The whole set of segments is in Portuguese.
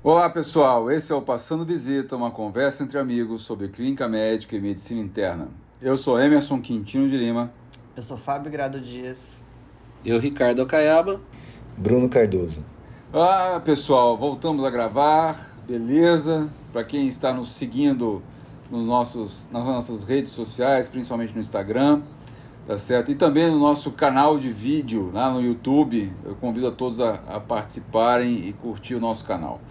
Olá pessoal, esse é o Passando Visita, uma conversa entre amigos sobre clínica médica e medicina interna. Eu sou Emerson Quintino de Lima. Eu sou Fábio Grado Dias. Eu, Ricardo Acaiaba. Bruno Cardoso. Pessoal, voltamos a gravar, beleza? Para quem está nos seguindo nas nossas redes sociais, principalmente no Instagram, tá certo? E também no nosso canal de vídeo lá no YouTube, eu convido a todos a participarem e curtir o nosso canal.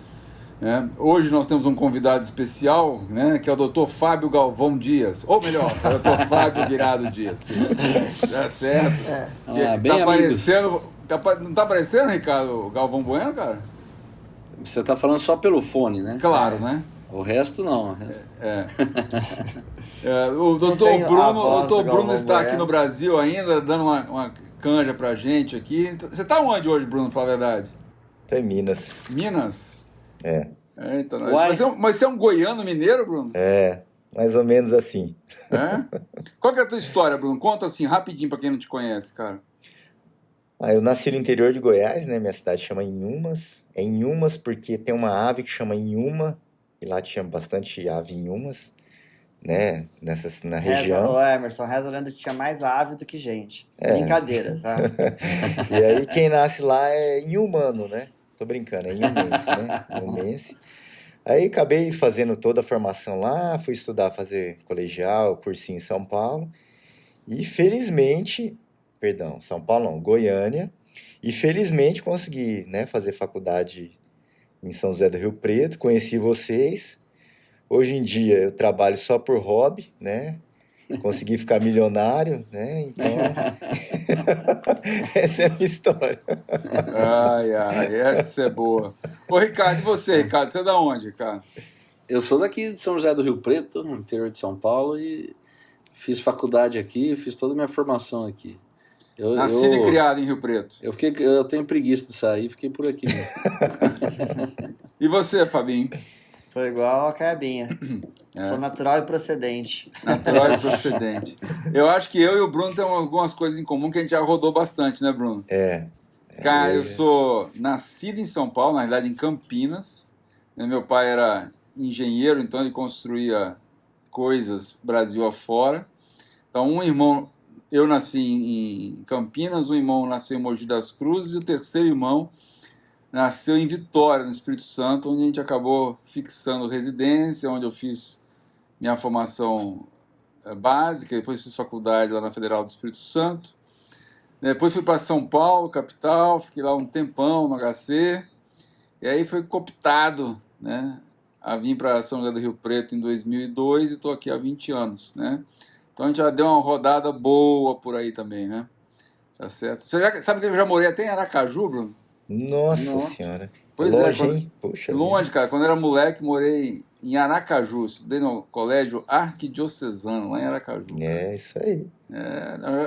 Hoje nós temos um convidado especial, né, que é o Dr. Fábio Galvão Dias, ou melhor, o Dr. Fábio Virado Dias. Tá certo? Bem tá aparecendo, não tá aparecendo, Ricardo Galvão Bueno, cara? Você tá falando só pelo fone, né? Claro, né? O resto não. O doutor Bruno está aqui no Brasil ainda, dando uma canja pra gente aqui. Você tá onde hoje, Bruno, pra falar a verdade? Tô em Minas. Minas? Então, mas você é um goiano mineiro, Bruno? Mais ou menos assim. Qual que é a tua história, Bruno? Conta assim, rapidinho pra quem não te conhece, cara. Eu nasci no interior de Goiás, né? Minha cidade chama Inhumas. É Inhumas porque tem uma ave que chama Inhuma, e lá tinha bastante ave Inhumas, né? Na região. Emerson, reza a lenda que tinha mais ave do que gente. Brincadeira, tá? E aí quem nasce lá é inhumano, né? Tô brincando, é inhumense, né? Inhumense. Aí acabei fazendo toda a formação lá, fui estudar, fazer colegial, cursinho em São Paulo. E felizmente, São Paulo não, Goiânia. E felizmente consegui, né, fazer faculdade em São José do Rio Preto, conheci vocês. Hoje em dia eu trabalho só por hobby, né? Consegui ficar milionário, né? Então, essa é a minha história. Essa é boa. Ô, Ricardo, e você, Ricardo? Você é da onde, Ricardo? Eu sou daqui de São José do Rio Preto, no interior de São Paulo, e fiz faculdade aqui, fiz toda a minha formação aqui. Nascido e criado em Rio Preto. Eu tenho preguiça de sair, fiquei por aqui. E você, Fabinho? Tô igual a Caibinha. Sou natural e procedente. Natural e procedente. Eu acho que eu e o Bruno temos algumas coisas em comum que a gente já rodou bastante, né, Bruno? Cara, eu sou nascido em São Paulo, na realidade em Campinas. Meu pai era engenheiro, então ele construía coisas Brasil afora. Então, eu nasci em Campinas, um irmão nasceu em Mogi das Cruzes e o terceiro irmão nasceu em Vitória, no Espírito Santo, onde a gente acabou fixando residência, onde eu fiz minha formação básica, depois fiz faculdade lá na Federal do Espírito Santo. Depois fui para São Paulo, capital, fiquei lá um tempão no HC, e aí foi cooptado, né, a vir para São José do Rio Preto em 2002 e estou aqui há 20 anos, né? Então a gente já deu uma rodada boa por aí também, né? Tá certo? Você sabe que eu já morei até em Aracaju, Bruno? Nossa Senhora. Pois longe, hein? Puxa longe, cara. Quando eu era moleque, morei em Aracaju. Estudei no colégio arquidiocesano, lá em Aracaju. Cara. Isso aí.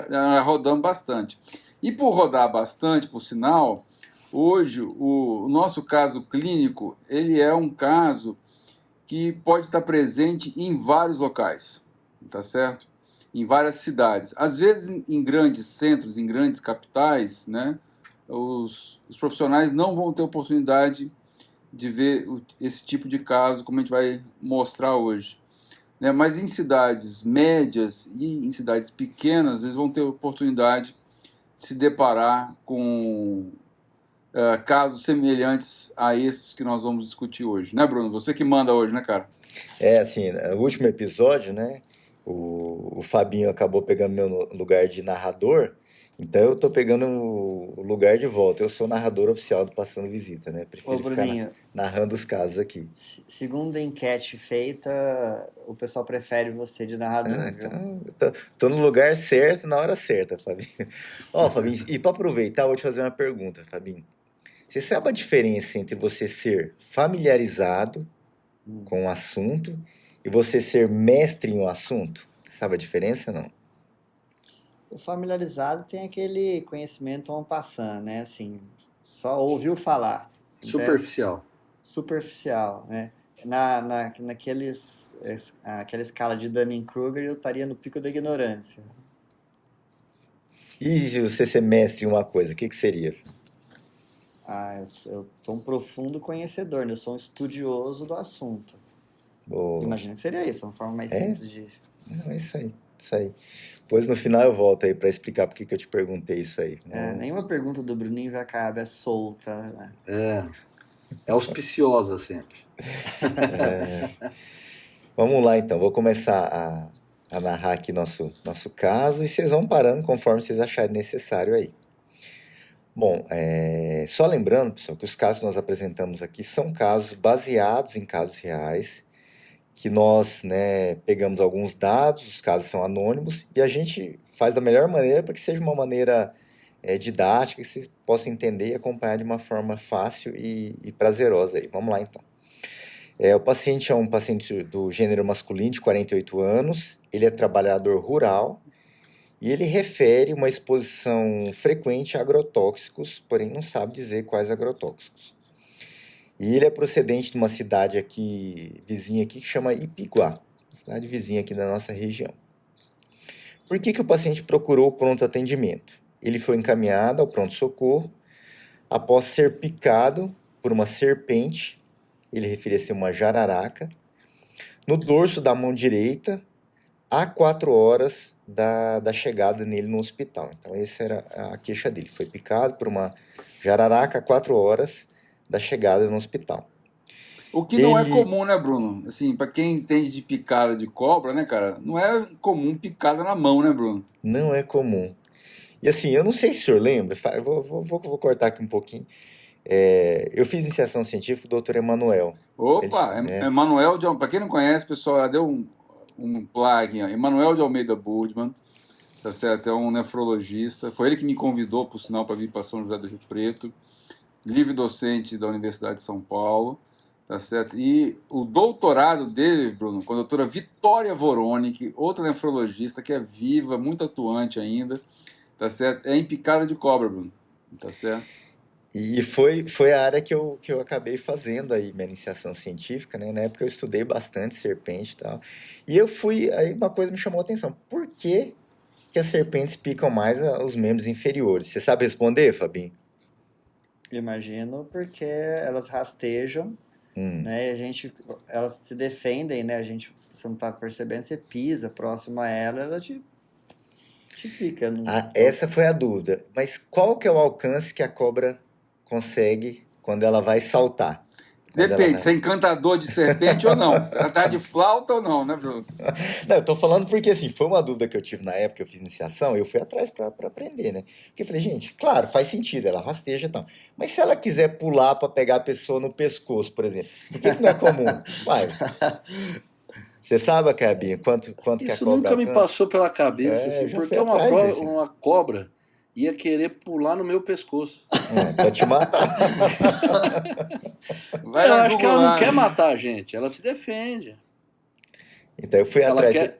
Nós rodamos bastante. E por rodar bastante, por sinal, hoje o nosso caso clínico, ele é um caso que pode estar presente em vários locais, tá certo? Em várias cidades. Às vezes em grandes centros, em grandes capitais, né? Os profissionais não vão ter oportunidade de ver esse tipo de caso, como a gente vai mostrar hoje. Mas em cidades médias e em cidades pequenas, eles vão ter oportunidade de se deparar com casos semelhantes a esses que nós vamos discutir hoje. Né, Bruno? Você que manda hoje, né, cara? Assim, no último episódio, né, o Fabinho acabou pegando meu lugar de narrador. Então eu tô pegando o lugar de volta. Eu sou narrador oficial do Passando Visita, né? Prefiro ficar narrando os casos aqui. Segundo a enquete feita, o pessoal prefere você de narrador. Então, tô no lugar certo, na hora certa, Fabinho. Fabinho, e para aproveitar, eu vou te fazer uma pergunta, Fabinho. Você sabe a diferença entre você ser familiarizado com o assunto e você ser mestre em um assunto? Sabe a diferença, não? O familiarizado tem aquele conhecimento en passant, né? Assim, só ouviu falar. Superficial, né? Aquela escala de Dunning-Kruger, eu estaria no pico da ignorância. E se você ser mestre em uma coisa, o que seria? Eu sou um profundo conhecedor, né? Eu sou um estudioso do assunto. Boa. Imagino que seria isso, uma forma mais simples de... Não, é isso aí, isso aí. Depois no final eu volto aí para explicar por que eu te perguntei isso aí. Nenhuma pergunta do Bruninho vai acabar solta, né? É auspiciosa sempre. Vamos lá então, vou começar a narrar aqui nosso caso e vocês vão parando conforme vocês acharem necessário aí. Bom, só lembrando, pessoal, que os casos que nós apresentamos aqui são casos baseados em casos reais, que nós, né, pegamos alguns dados, os casos são anônimos, e a gente faz da melhor maneira para que seja uma maneira didática, que vocês possam entender e acompanhar de uma forma fácil e prazerosa aí. Vamos lá então. O paciente é um paciente do gênero masculino de 48 anos, ele é trabalhador rural, e ele refere uma exposição frequente a agrotóxicos, porém não sabe dizer quais agrotóxicos. E ele é procedente de uma cidade aqui, vizinha aqui, que chama Ipiguá, cidade vizinha aqui da nossa região. Por que o paciente procurou o pronto atendimento? Ele foi encaminhado ao pronto-socorro após ser picado por uma serpente, ele referia ser uma jararaca, no dorso da mão direita, a 4 horas da chegada nele no hospital. Então, essa era a queixa dele. Foi picado por uma jararaca a 4 horas da chegada no hospital. O que não é comum, né, Bruno? Assim, para quem entende de picada de cobra, né, cara? Não é comum picada na mão, né, Bruno? Não é comum. E assim, eu não sei se o senhor lembra, eu vou cortar aqui um pouquinho. Eu fiz iniciação científica com o Dr. Emanuel. Opa, Emanuel, para quem não conhece, pessoal, ela deu um plug, Emanuel de Almeida Burdman, tá certo? É um nefrologista. Foi ele que me convidou, por sinal, para vir para São José do Rio Preto. Livre docente da Universidade de São Paulo, tá certo? E o doutorado dele, Bruno, com a doutora Vitória Voronic, outra nefrologista que é viva, muito atuante ainda, tá certo? É em picada de cobra, Bruno, tá certo? E foi a área que eu acabei fazendo aí, minha iniciação científica, né? Na época eu estudei bastante serpente e tal. E aí uma coisa me chamou a atenção. Por que as serpentes picam mais os membros inferiores? Você sabe responder, Fabinho? Imagino, porque elas rastejam, né? E elas se defendem, né? Você não tá percebendo, você pisa próximo a ela te pica. Essa foi a dúvida. Mas qual que é o alcance que a cobra consegue quando ela vai saltar? Depende, se é encantador de serpente ou não. Ela tá de flauta ou não, né, Bruno? Não, eu tô falando porque, assim, foi uma dúvida que eu tive na época que eu fiz iniciação, eu fui atrás pra aprender, né? Porque eu falei, gente, claro, faz sentido, ela rasteja e tal. Mas se ela quiser pular pra pegar a pessoa no pescoço, por exemplo, por que não é comum? Vai. Você sabe, Cabinha, quanto que a cobra... Isso nunca me passou pela cabeça, assim, porque uma cobra ia querer pular no meu pescoço. Pra te matar. Eu acho que ela não quer matar a gente, ela se defende. Então eu fui atrás...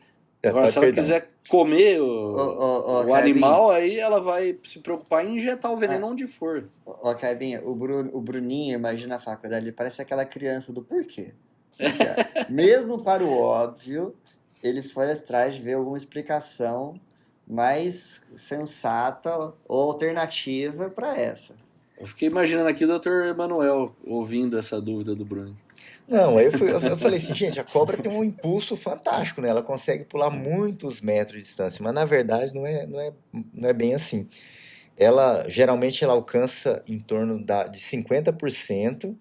Agora, se ela quiser comer o animal, aí ela vai se preocupar em injetar o veneno onde for. Cabinha, o Bruninho, imagina a faculdade, ele parece aquela criança do porquê. Mesmo para o óbvio, ele foi atrás de ver alguma explicação mais sensata ou alternativa para essa. Eu fiquei imaginando aqui o Dr. Emanuel ouvindo essa dúvida do Bruno. Não, aí eu falei assim, gente, a cobra tem um impulso fantástico, né? Ela consegue pular muitos metros de distância, mas na verdade não é bem assim. Geralmente ela alcança em torno de 50%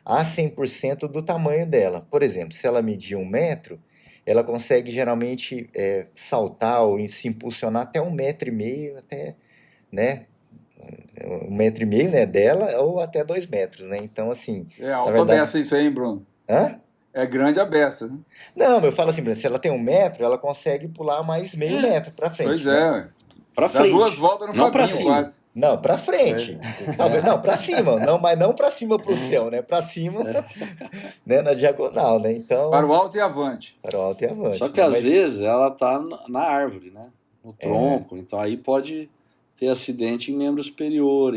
a 100% do tamanho dela. Por exemplo, se ela medir 1 metro, ela consegue geralmente saltar ou se impulsionar até 1,5 metro, até, né? 1,5 metro, né, dela, ou até 2 metros, né? Então, assim... É alta a beça isso aí, hein, Bruno? Hã? É grande a beça, né? Não, eu falo assim, se ela tem 1 metro, ela consegue pular mais meio metro pra frente. Pois né? Pra frente. Dá 2 voltas no não Fabinho, pra cima. quase. Não, pra frente. Não, pra cima. Não, mas não pra cima pro céu, né? Pra cima, né? Na diagonal, né? Então... Para o alto e avante. Para o alto e avante. Só que às vezes ela tá na árvore, né? No tronco. Então aí pode ter acidente em membro superior.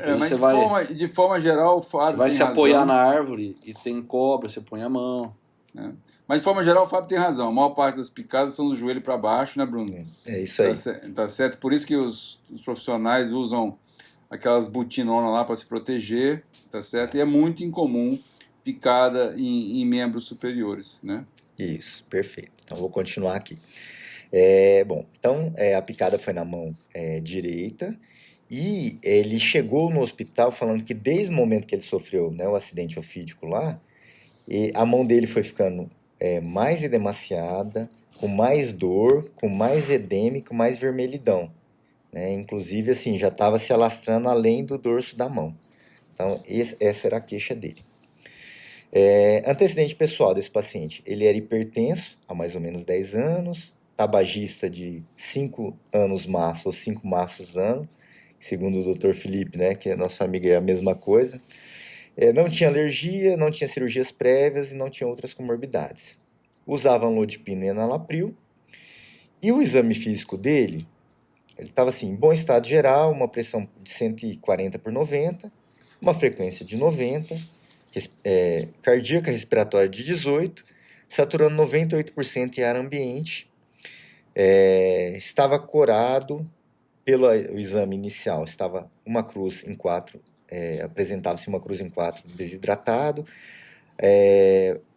Mas de forma geral, o Fábio você vai tem se apoiar razão. na árvore e tem cobra, você põe a mão. Mas de forma geral, o Fábio tem razão. A maior parte das picadas são do joelho para baixo, né, Bruno? É isso aí. Tá certo? Por isso que os profissionais usam aquelas botinonas lá para se proteger, tá certo? E é muito incomum picada em membros superiores, né? Isso, perfeito. Então, vou continuar aqui. Bom, então a picada foi na mão direita e ele chegou no hospital falando que desde o momento que ele sofreu, né, o acidente ofídico lá, a mão dele foi ficando mais edemaciada, com mais dor, com mais edema e com mais vermelhidão, né? Inclusive, assim, já estava se alastrando além do dorso da mão. Então, essa era a queixa dele. Antecedente pessoal desse paciente, ele era hipertenso há mais ou menos 10 anos, tabagista de 5 anos massa ou 5 maços ano, segundo o Dr. Felipe, né, que é nosso amigo, é a mesma coisa. Não tinha alergia, não tinha cirurgias prévias e não tinha outras comorbidades. Usava amlodipina e enalapril. E o exame físico dele, ele estava assim, em bom estado geral, uma pressão de 140/90, uma frequência de 90, cardíaca respiratória de 18, saturando 98% em ar ambiente. Estava corado pelo exame inicial, estava uma cruz em 4, apresentava-se uma cruz em 4 desidratado,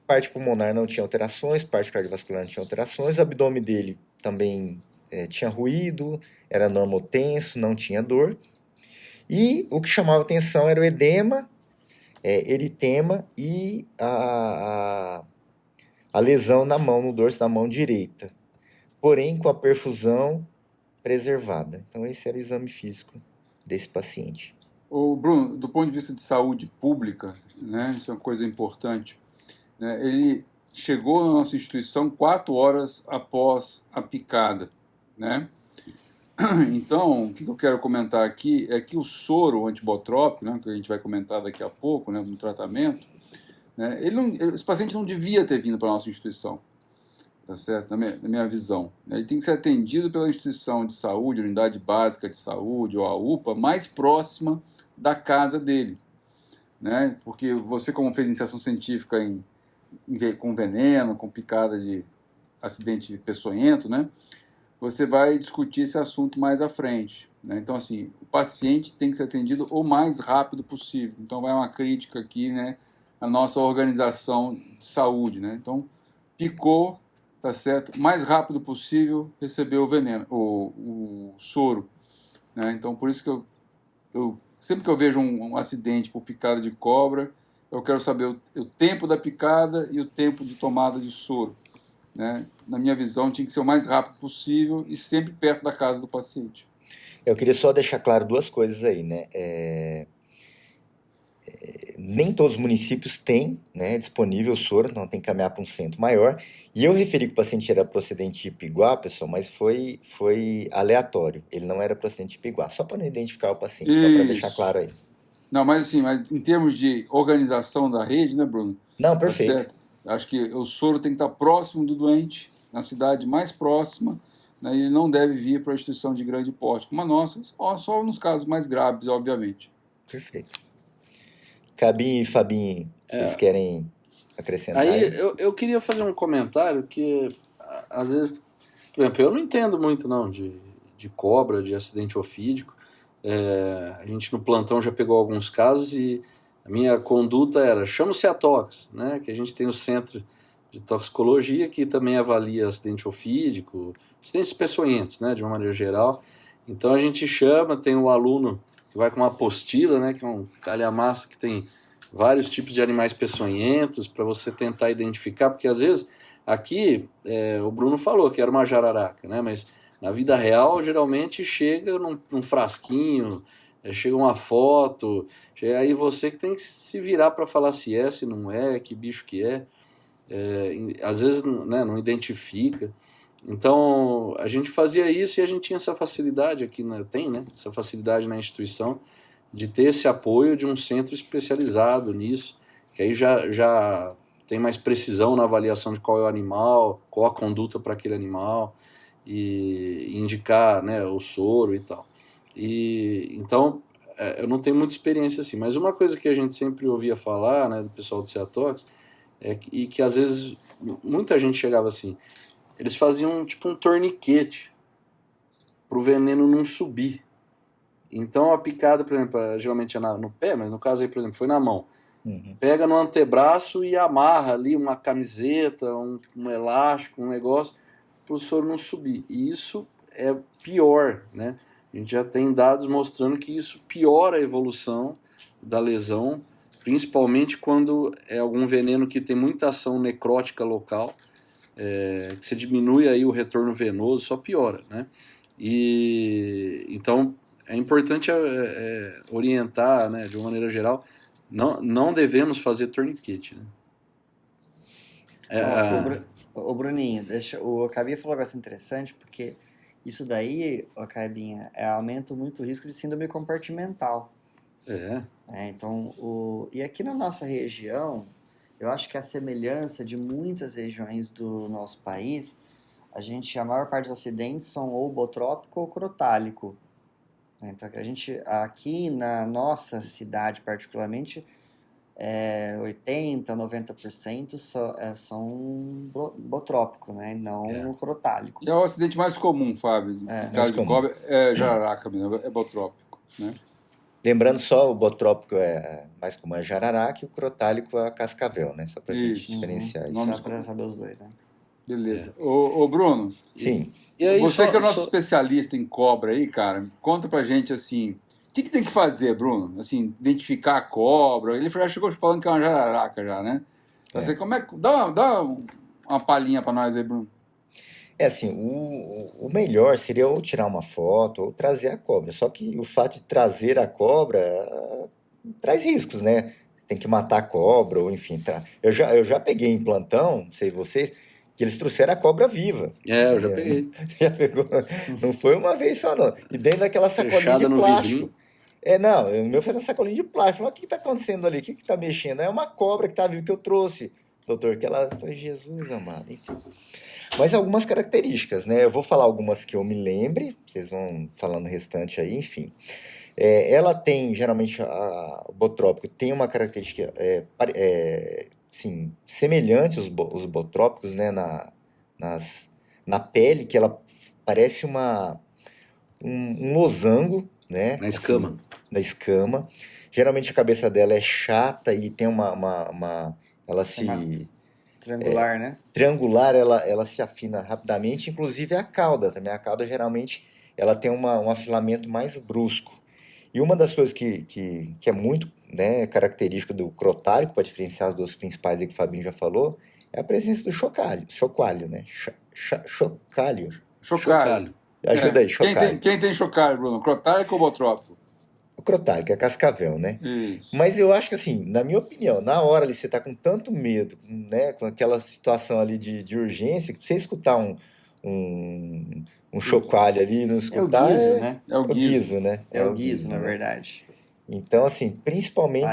parte pulmonar não tinha alterações, parte cardiovascular não tinha alterações, o abdômen dele também tinha ruído, era normotenso, não tinha dor, e o que chamava atenção era o edema, eritema e a lesão na mão, no dorso da mão direita, porém com a perfusão preservada. Então esse era o exame físico desse paciente. O Bruno, do ponto de vista de saúde pública, né, isso é uma coisa importante, né, ele chegou na nossa instituição 4 horas após a picada, né? Então, o que eu quero comentar aqui é que o soro antibotrópico, né, que a gente vai comentar daqui a pouco, né, no tratamento, né, esse paciente não devia ter vindo para a nossa instituição, tá certo? Na minha visão. Ele tem que ser atendido pela instituição de saúde, unidade básica de saúde ou a UPA, mais próxima da casa dele, né? Porque você, como fez iniciação científica com veneno, com picada de acidente peçonhento, né? Você vai discutir esse assunto mais à frente, né? Então, assim, o paciente tem que ser atendido o mais rápido possível. Então, vai uma crítica aqui, né? A nossa organização de saúde, né? Então, picou, tá certo? O mais rápido possível recebeu o veneno, o soro, né? Então, por isso que eu sempre que eu vejo um acidente por picada de cobra, eu quero saber o tempo da picada e o tempo de tomada de soro, né? Na minha visão, tinha que ser o mais rápido possível e sempre perto da casa do paciente. Eu queria só deixar claro 2 coisas aí, né? Nem todos os municípios têm, né, disponível o soro, então tem que caminhar para um centro maior. E eu referi que o paciente era procedente de Ipiguá, pessoal, mas foi aleatório. Ele não era procedente de Ipiguá, só para não identificar o paciente, só para deixar claro aí. Não, mas assim, em termos de organização da rede, né, Bruno? Não, perfeito. Tá certo? Acho que o soro tem que estar próximo do doente, na cidade mais próxima, né, ele não deve vir para a instituição de grande porte, como a nossa, só nos casos mais graves, obviamente. Perfeito. Cabinho e Fabinho, vocês querem acrescentar? Aí eu queria fazer um comentário que, às vezes, por exemplo, eu não entendo muito não de cobra, de acidente ofídico. A gente no plantão já pegou alguns casos e a minha conduta era, chama o CEATOX, né, que a gente tem o Centro de Toxicologia, que também avalia acidente ofídico, acidentes peçonhentos, né, de uma maneira geral. Então a gente chama, tem o aluno que vai com uma apostila, né, que é um calhamaço que tem vários tipos de animais peçonhentos para você tentar identificar, porque às vezes aqui o Bruno falou que era uma jararaca, né, mas na vida real geralmente chega num frasquinho, chega uma foto, aí você que tem que se virar para falar se é, se não é, que bicho que é. Às vezes, né, não identifica. Então a gente fazia isso e a gente tinha essa facilidade aqui, né, essa facilidade na instituição de ter esse apoio de um centro especializado nisso, que aí já tem mais precisão na avaliação de qual é o animal, qual a conduta para aquele animal e indicar, né, o soro e tal. Então eu não tenho muita experiência assim, mas uma coisa que a gente sempre ouvia falar, né, do pessoal do CEATOX, e que às vezes muita gente chegava assim, eles faziam tipo um torniquete para o veneno não subir. Então a picada, por exemplo, geralmente é no pé, mas no caso aí, por exemplo, foi na mão. Uhum. Pega no antebraço e amarra ali uma camiseta, um elástico, um negócio, para o soro não subir. E isso é pior, né? A gente já tem dados mostrando que isso piora a evolução da lesão, principalmente quando é algum veneno que tem muita ação necrótica local, que você diminui aí o retorno venoso, só piora, né? E então é importante orientar, né, de uma maneira geral, não devemos fazer torniquete, né? Ô, Bruninho, o Cabinha falou um negócio interessante, porque isso daí, ô Cabinha, aumenta muito o risco de síndrome compartimental. Então, e aqui na nossa região, eu acho que a semelhança de muitas regiões do nosso país, a maior parte dos acidentes são ou botrópico ou crotálico. Então, aqui na nossa cidade particularmente, 80%, 90% são botrópico, né? Não crotálico. E é o acidente mais comum, Fábio, no caso de cobra, é jararaca mesmo, é botrópico, né? Lembrando só, o botrópico é mais comum, é jararaca, e o crotálico é a cascavel, né? Só pra gente diferenciar isso. Só pra saber os dois, né? Beleza. Ô, Bruno, Sim. E aí, você que é o nosso especialista em cobra aí, cara, conta pra gente, assim, o que tem que fazer, Bruno? Assim, identificar a cobra. Ele já chegou falando que é uma jararaca já, né? Você, como é que... Dá uma palhinha pra nós aí, Bruno. Assim, o melhor seria ou tirar uma foto ou trazer a cobra. Só que o fato de trazer a cobra traz riscos, né? Tem que matar a cobra, ou enfim. Eu já peguei em plantão, não sei vocês, que eles trouxeram a cobra viva. Eu já peguei. Já pegou? Não foi uma vez só, não. E dentro daquela sacolinha Fechada de no plástico. vidrinho. Não, o meu foi na sacolinha de plástico. Falei, o que está acontecendo ali? O que está mexendo? É uma cobra que está viva que eu trouxe, doutor. Que ela foi, Jesus amado, enfim. Mas algumas características, né? Eu vou falar algumas que eu me lembre, vocês vão falando o restante aí, enfim. Ela tem, geralmente, o botrópico tem uma característica sim, semelhante aos botrópicos, né? Na pele, que ela parece um losango, né? Na escama. Assim, na escama. Geralmente a cabeça dela é chata e tem ela se... Triangular, né? Triangular, ela se afina rapidamente, inclusive a cauda também. A cauda, geralmente, ela tem um afilamento mais brusco. E uma das coisas que é muito, né, característica do crotálico, para diferenciar as duas principais aí que o Fabinho já falou, é a presença do chocalho, né? Chocalho. Ajuda aí, chocalho. Quem tem chocalho, Bruno? Crotálico ou botrópico? O crotálico, é cascavel, né? Isso. Mas eu acho que, assim, na minha opinião, na hora ali você tá com tanto medo, né? Com aquela situação ali de urgência, que você escutar um chocalho ali, não escutar... É o guizo, né? É o guizo, né? É o guizo, na verdade. Então, assim, principalmente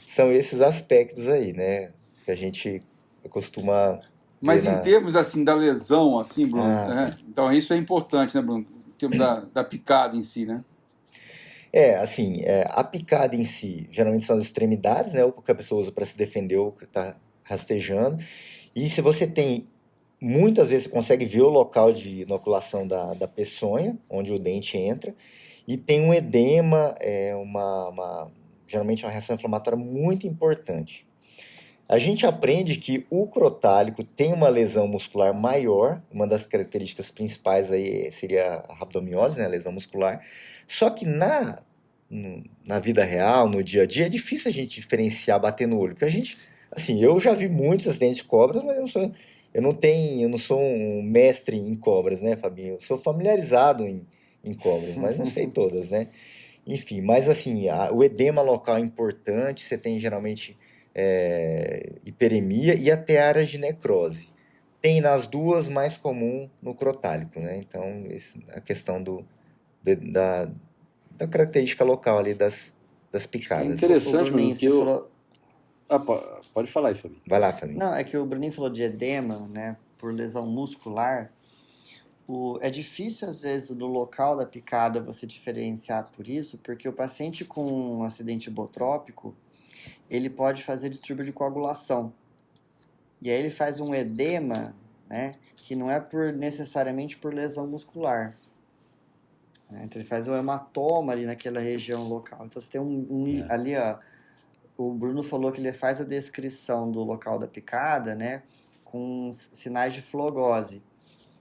são esses aspectos aí, né? Que a gente costuma... Mas em termos, assim, da lesão, assim, Bruno, né? Então isso é importante, né, Bruno? Em termos da picada em si, né? Assim, a picada em si, geralmente são as extremidades, né? O que a pessoa usa para se defender ou que está rastejando. E se você tem, muitas vezes você consegue ver o local de inoculação da peçonha, onde o dente entra, e tem um edema, geralmente uma reação inflamatória muito importante. A gente aprende que o crotálico tem uma lesão muscular maior, uma das características principais aí seria a rabdomiólise, né, a lesão muscular. Só que na vida real, no dia a dia, é difícil a gente diferenciar, bater no olho. Porque a gente, assim, eu já vi muitos acidentes de cobras, mas eu não sou um mestre em cobras, né, Fabinho? Eu sou familiarizado em cobras, mas não sei todas, né? Enfim, mas assim, o edema local é importante, você tem geralmente... hiperemia e até áreas de necrose. Tem nas duas, mais comum no crotálico, né? Então, a questão da característica local ali das picadas. É interessante, Bruninho, que eu... pode falar aí, Fabinho. Vai lá, Fabinho. Não, é que o Bruninho falou de edema, né? Por lesão muscular. É difícil, às vezes, no local da picada você diferenciar por isso, porque o paciente com um acidente botrópico, ele pode fazer distúrbio de coagulação. E aí ele faz um edema, né, que não é necessariamente por lesão muscular. né? Então ele faz um hematoma ali naquela região local. Então você tem ali, ó, o Bruno falou que ele faz a descrição do local da picada, né, com sinais de flogose,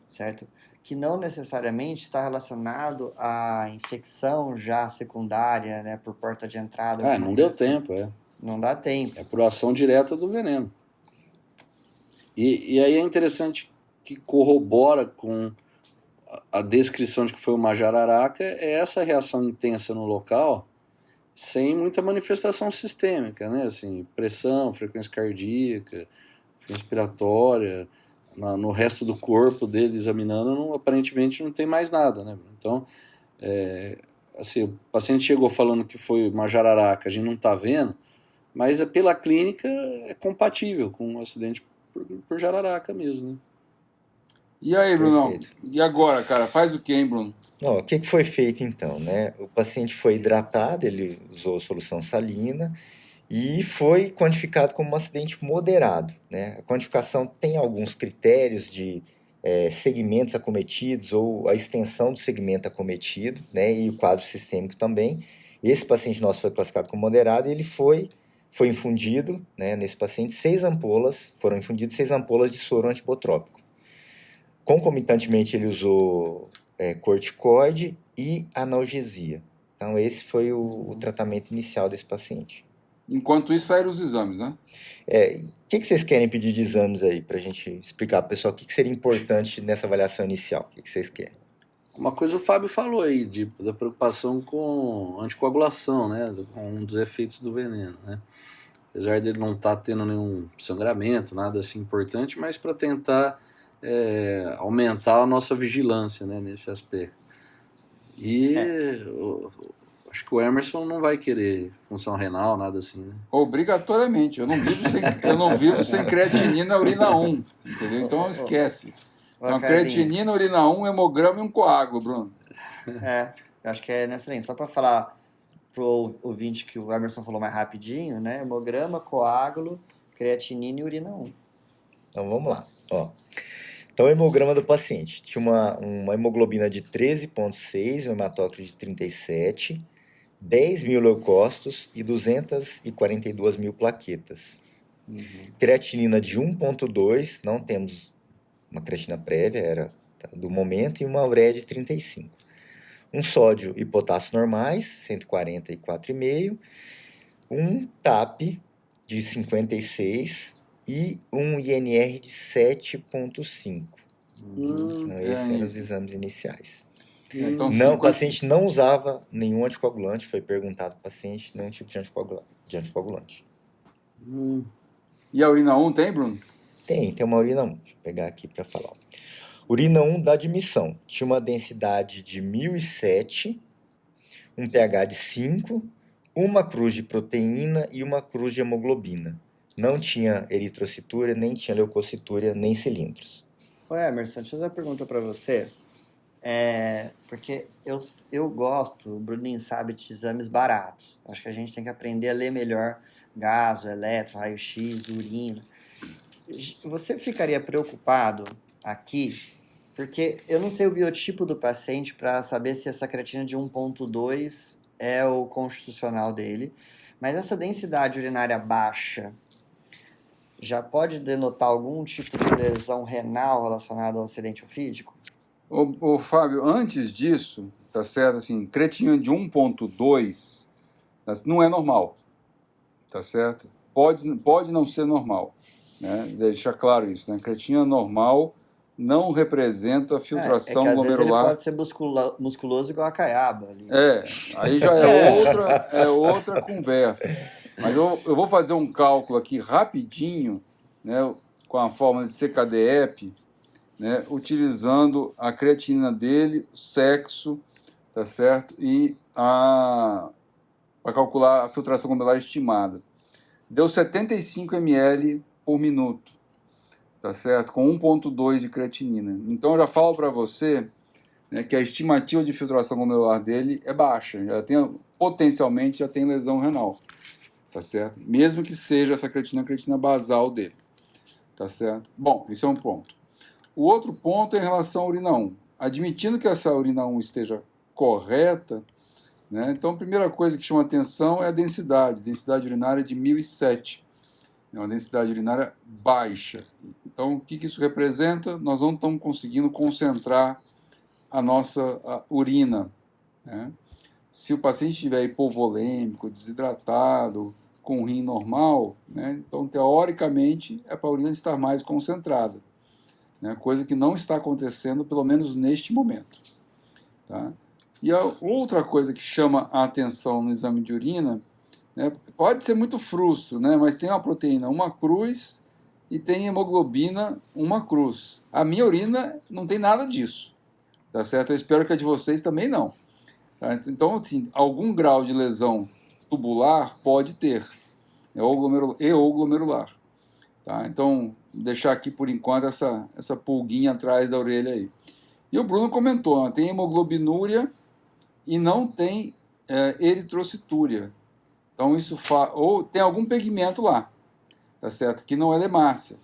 certo? Que não necessariamente está relacionado à infecção já secundária, né, por porta de entrada. Não deu tempo, Não dá tempo. É por ação direta do veneno. E aí é interessante que corrobora com a descrição de que foi uma jararaca, é essa reação intensa no local, sem muita manifestação sistêmica, né? Assim, pressão, frequência cardíaca, respiratória, no resto do corpo dele examinando, aparentemente não tem mais nada, né? Então, assim, o paciente chegou falando que foi uma jararaca, a gente não está vendo, mas pela clínica é compatível com um acidente por jararaca mesmo, né? E aí, Bruno? E agora, cara? Faz o que, hein, Bruno? O que foi feito então, né? O paciente foi hidratado, ele usou solução salina e foi quantificado como um acidente moderado, né? A quantificação tem alguns critérios de segmentos acometidos ou a extensão do segmento acometido, né? E o quadro sistêmico também. Esse paciente nosso foi classificado como moderado e ele foi infundido, né, nesse paciente, 6 ampolas de soro antibotrópico. Concomitantemente, ele usou corticoide e analgesia. Então, esse foi o tratamento inicial desse paciente. Enquanto isso, saíram os exames, né? O que vocês querem pedir de exames aí, para a gente explicar para o pessoal o que seria importante nessa avaliação inicial? O que vocês querem? Uma coisa o Fábio falou aí, da preocupação com anticoagulação, né? Com um dos efeitos do veneno, né? Apesar dele não estar tendo nenhum sangramento, nada assim importante, mas para tentar aumentar a nossa vigilância, né, nesse aspecto. E acho que o Emerson não vai querer função renal, nada assim, né? Obrigatoriamente. Eu não vivo sem creatinina urina 1, entendeu? Então esquece. Então, creatinina, urina 1, hemograma e um coágulo, Bruno. Eu acho que é nessa linha. Só para falar pro ouvinte que o Emerson falou mais rapidinho, né? Hemograma, coágulo, creatinina e urina 1. Então vamos lá. Então, o hemograma do paciente tinha uma hemoglobina de 13,6, um hematócrito de 37, 10 mil leucócitos e 242 mil plaquetas. Creatinina de 1,2, não temos uma creatina prévia, era do momento, e uma ureia de 35. Um sódio e potássio normais, 140 e 4,5. Um TAP de 56 e um INR de 7,5. Então, esses eram os exames iniciais. Então, o paciente não usava nenhum anticoagulante, foi perguntado ao paciente nenhum tipo de anticoagulante. E a urina 1 tem, Bruno? Tem uma urina 1. Deixa eu pegar aqui para falar. Urina 1 da admissão. Tinha uma densidade de 1007, um pH de 5, uma cruz de proteína e uma cruz de hemoglobina. Não tinha eritrocitúria, nem tinha leucocitúria, nem cilindros. Ô Emerson, deixa eu fazer uma pergunta para você. Porque eu gosto, o Bruninho sabe, de exames baratos. Acho que a gente tem que aprender a ler melhor gaso, eletro, raio-x, urina. Você ficaria preocupado aqui, porque eu não sei o biotipo do paciente para saber se essa creatina de 1,2 é o constitucional dele, mas essa densidade urinária baixa já pode denotar algum tipo de lesão renal relacionada ao acidente ofídico? Ô, Fábio, antes disso, tá certo? Assim, creatinina de 1,2 não é normal, tá certo? Pode não ser normal, né? Deixa claro isso, né? Creatinina normal não representa a filtração às glomerular. Vezes ele pode ser musculoso igual a caiaba ali. Aí já é outra conversa. Mas eu vou fazer um cálculo aqui rapidinho, né, com a fórmula de CKD-EP, né, utilizando a creatinina dele, o sexo, tá certo? E para calcular a filtração glomerular estimada. Deu 75 ml por minuto, tá certo? Com 1,2 de creatinina. Então eu já falo para você, né, que a estimativa de filtração glomerular dele é baixa, potencialmente já tem lesão renal, tá certo? Mesmo que seja essa creatina a creatina basal dele, tá certo? Bom, esse é um ponto. O outro ponto é em relação à urina 1. Admitindo que essa urina 1 esteja correta, né? Então, a primeira coisa que chama atenção é a densidade. Densidade urinária de 1007. É uma densidade urinária baixa. Então, o que isso representa? Nós não estamos conseguindo concentrar a nossa urina, né? Se o paciente estiver hipovolêmico, desidratado, com rim normal, né? Então, teoricamente, é para a urina estar mais concentrada, né? Coisa que não está acontecendo, pelo menos neste momento. Tá? E a outra coisa que chama a atenção no exame de urina, né, pode ser muito frustro, né, mas tem uma proteína, uma cruz, e tem hemoglobina, uma cruz. A minha urina não tem nada disso, tá certo? Eu espero que a de vocês também não. Tá? Então, assim, algum grau de lesão tubular pode ter, ou glomerular. Tá? Então, deixar aqui por enquanto essa pulguinha atrás da orelha aí. E o Bruno comentou, tem hemoglobinúria e não tem eritrocitúria. Então, isso ou tem algum pigmento lá, tá certo? Que não é hemácia,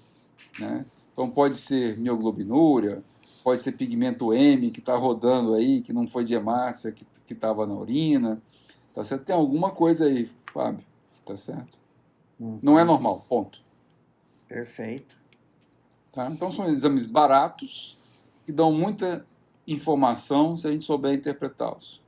né? Então, pode ser mioglobinúria, pode ser pigmento M que está rodando aí, que não foi de hemácia, que estava na urina, tá certo? Tem alguma coisa aí, Fábio, tá certo? Não é normal, ponto. Perfeito. Tá? Então, são exames baratos que dão muita informação se a gente souber interpretá-los.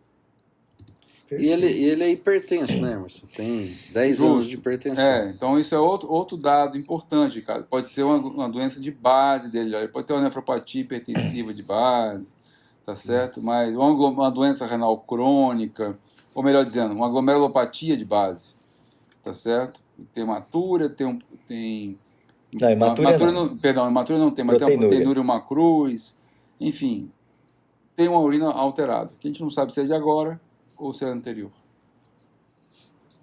E ele é hipertenso, né, Emerson? Tem 10 anos de hipertensão. Então isso é outro dado importante, cara. Pode ser uma doença de base dele, ele pode ter uma nefropatia hipertensiva de base, tá certo? Mas uma doença renal crônica, ou melhor dizendo, uma glomerulopatia de base, tá certo? Tem hematúria, Não, hematúria não. Perdão, hematúria não tem, mas tem uma proteinúria e uma cruz, enfim, tem uma urina alterada, que a gente não sabe se é de agora ou se é anterior.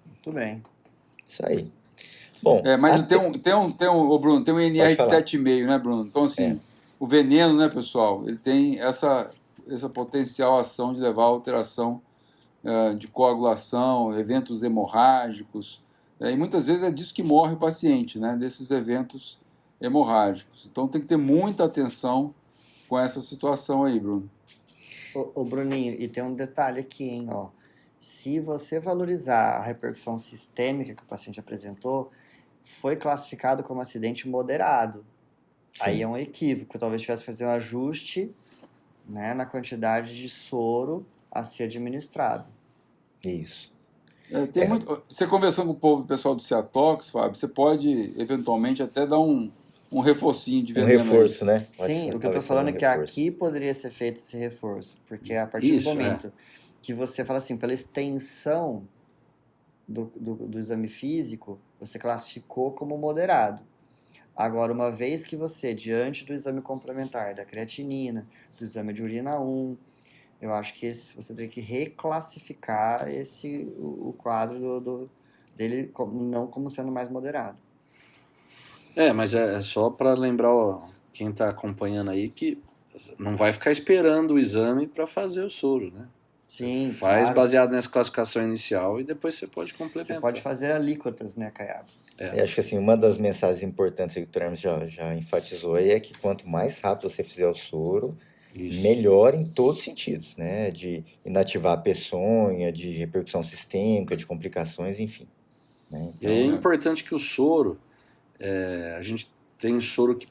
Muito bem. Isso aí. Bom, mas Bruno, tem um NR de 7,5, né, Bruno? Então, assim, o veneno, né, pessoal, ele tem essa potencial ação de levar a alteração de coagulação, eventos hemorrágicos, e muitas vezes é disso que morre o paciente, né, desses eventos hemorrágicos. Então, tem que ter muita atenção com essa situação aí, Bruno. Ô, Bruninho, e tem um detalhe aqui, hein, ó. Se você valorizar a repercussão sistêmica que o paciente apresentou, foi classificado como acidente moderado. Sim. Aí é um equívoco. Talvez tivesse que fazer um ajuste, né, na quantidade de soro a ser administrado. Isso. Você conversando com o pessoal do Ciatox, Fábio, você pode, eventualmente, até dar um reforcinho de veneno. Um reforço, né? Sim, o que eu estou falando é que aqui poderia ser feito esse reforço. Porque a partir do momento que você fala assim, pela extensão do exame físico, você classificou como moderado. Agora, uma vez que você, diante do exame complementar da creatinina, do exame de urina 1, eu acho que você tem que reclassificar o quadro dele não como sendo mais moderado. Mas é só para lembrar quem está acompanhando aí que não vai ficar esperando o exame para fazer o soro, né? Sim, faz claro. Baseado nessa classificação inicial e depois você pode complementar. Você pode fazer alíquotas, né, Caiado? Acho que assim, uma das mensagens importantes que o Dr. Hermes já enfatizou aí é que quanto mais rápido você fizer o soro, melhor em todos os sentidos, né? De inativar a peçonha, de repercussão sistêmica, de complicações, enfim. Né? Então, é importante que o soro, a gente tem soro que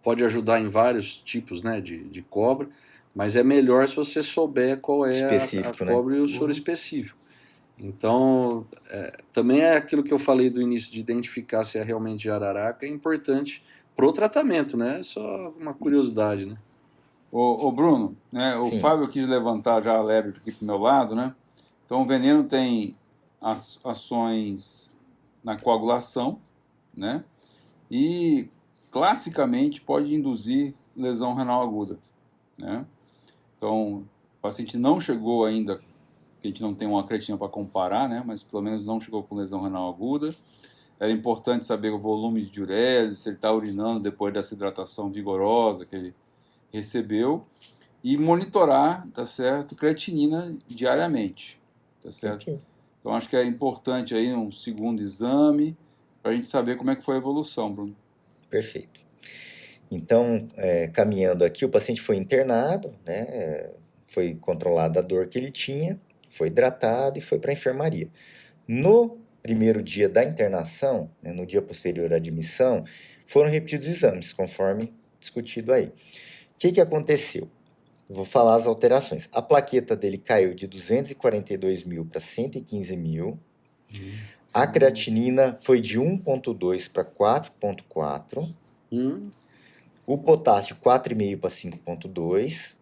pode ajudar em vários tipos, né, de cobra, mas é melhor se você souber qual é a cobra, né? E o soro específico. Então, também é aquilo que eu falei do início, de identificar se é realmente jararaca, é importante pro tratamento, né? É só uma curiosidade, né? Ô Bruno, né, o Fábio quis levantar já a lebre aqui pro meu lado, né? Então, o veneno tem ações na coagulação, né? E, classicamente, pode induzir lesão renal aguda, né? Então, o paciente não chegou ainda, que a gente não tem uma creatina para comparar, né? Mas pelo menos não chegou com lesão renal aguda. Era importante saber o volume de diurese, se ele está urinando depois dessa hidratação vigorosa que ele recebeu, e monitorar, tá certo, creatinina diariamente, tá certo? Okay. Então, acho que é importante aí um segundo exame para a gente saber como é que foi a evolução, Bruno. Perfeito. Então, caminhando aqui, o paciente foi internado, né? foi controlada a dor que ele tinha, foi hidratado e foi para a enfermaria. No primeiro dia da internação, né, no dia posterior à admissão, foram repetidos os exames, conforme discutido aí. O que aconteceu? Eu vou falar as alterações. A plaqueta dele caiu de 242 mil para 115 mil. A creatinina foi de 1,2 para 4,4. O potássio 4,5 para 5,2.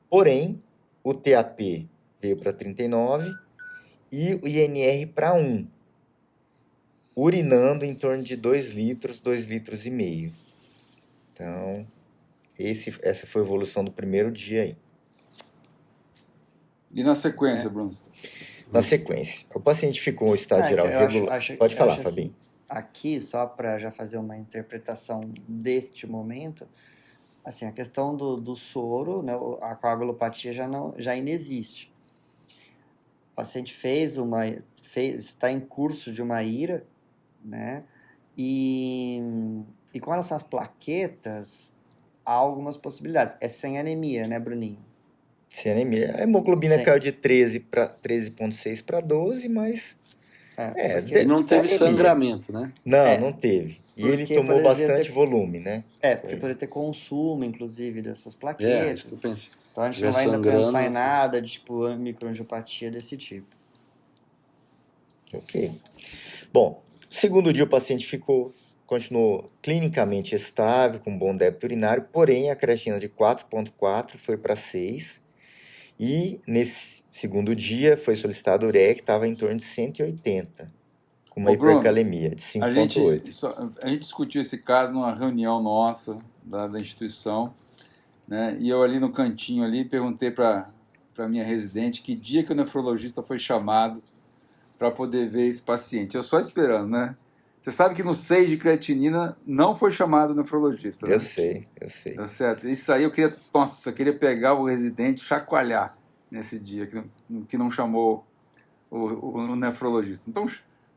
Porém, o TAP veio para 39 e o INR para 1. Urinando em torno de 2 litros, 2 litros e meio. Então, essa foi a evolução do primeiro dia aí. E na sequência, Bruno? Na sequência, o paciente ficou em estado geral regular. Pode falar, Fabinho. Assim, aqui, só para já fazer uma interpretação deste momento, assim, a questão do soro, né, a coagulopatia já inexiste. O paciente está em curso de uma IRA, né, e com relação às plaquetas, há algumas possibilidades. É sem anemia, né, Bruninho? Sem anemia. A hemoglobina caiu de 13,6 para 12, mas... não teve sangramento, né? Não teve. E ele tomou bastante volume, né? Porque poderia ter consumo, inclusive, dessas plaquetas. Isso que eu pensei. Então a gente não vai ainda pensar em nada de tipo microangiopatia desse tipo. Ok. Bom, segundo dia o paciente continuou clinicamente estável, com bom débito urinário, porém a creatina de 4,4 foi para 6. E nesse segundo dia foi solicitado ureia, que estava em torno de 180, com uma hipercalemia de 5,8. A gente discutiu esse caso numa reunião nossa da instituição, né? E eu ali no cantinho ali perguntei para minha residente que dia que o nefrologista foi chamado para poder ver esse paciente. Eu só esperando, né? Você sabe que no 6 de creatinina não foi chamado o nefrologista, né? Eu sei. Tá certo. Isso aí eu queria pegar o residente, chacoalhar nesse dia que não chamou o nefrologista. Então,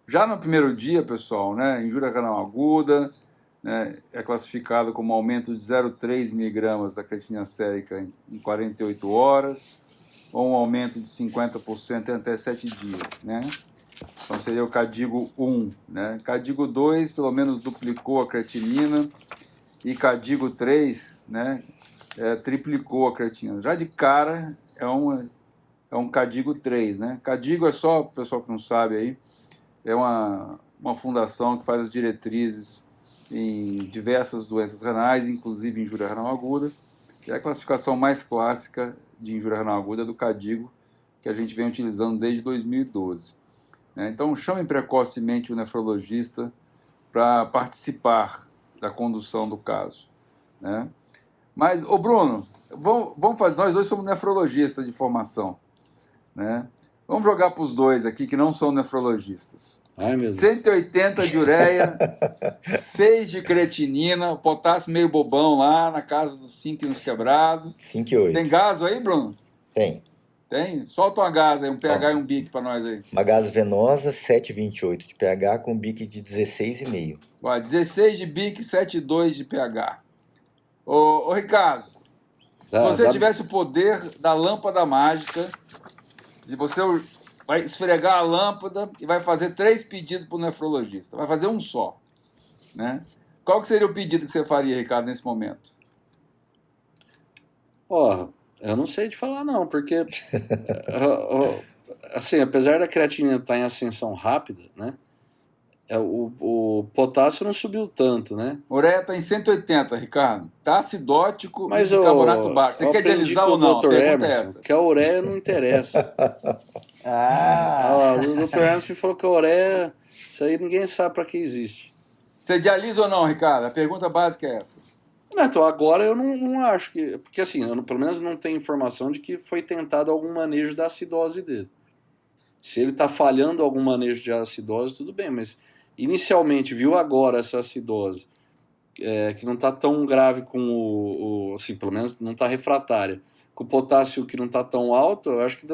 já no primeiro dia, pessoal, né, injúria renal aguda, né, é classificado como aumento de 0,3 miligramas da creatinina sérica em 48 horas, ou um aumento de 50% em até 7 dias, né? Então seria o CADIGO 1, né? CADIGO 2 pelo menos duplicou a creatinina e CADIGO 3, né, triplicou a creatinina. Já de cara é um CADIGO 3, né? CADIGO é só, o pessoal que não sabe aí, é uma fundação que faz as diretrizes em diversas doenças renais, inclusive injúria renal aguda. E a classificação mais clássica de injúria renal aguda é do CADIGO, que a gente vem utilizando desde 2012. Então, chamem precocemente o nefrologista para participar da condução do caso, né? Mas, Bruno, vamos fazer, nós dois somos nefrologistas de formação, né? Vamos jogar para os dois aqui que não são nefrologistas. Ai, meu Deus. 180 de ureia, 6 de creatinina, potássio meio bobão lá na casa dos 5 e uns quebrados. 5,8. Tem gaso aí, Bruno? Tem. Tem? Solta uma gás aí, um pH e um BIC para nós aí. Uma gás venosa, 7,28 de pH, com BIC de 16,5. 16 de BIC, 7,2 de pH. Ô Ricardo, se você tivesse o poder da lâmpada mágica, você vai esfregar a lâmpada e vai fazer 3 pedidos para o nefrologista. Vai fazer um só, né? Qual que seria o pedido que você faria, Ricardo, nesse momento? Eu não sei te falar não, porque assim, apesar da creatinina estar em ascensão rápida, né, o potássio não subiu tanto, né? Ureia está em 180, Ricardo. Está acidótico e carbonato baixo. Você quer dialisar ou não? A pergunta é essa. Que a ureia não interessa. O Dr. Emerson me falou que a ureia, isso aí ninguém sabe para que existe. Você dialisa ou não, Ricardo? A pergunta básica é essa. Não, então agora eu não acho que... Porque assim, eu pelo menos não tenho informação de que foi tentado algum manejo da acidose dele. Se ele está falhando algum manejo de acidose, tudo bem, mas inicialmente viu agora essa acidose, que não está tão grave com assim, pelo menos não está refratária, com o potássio que não está tão alto, eu acho que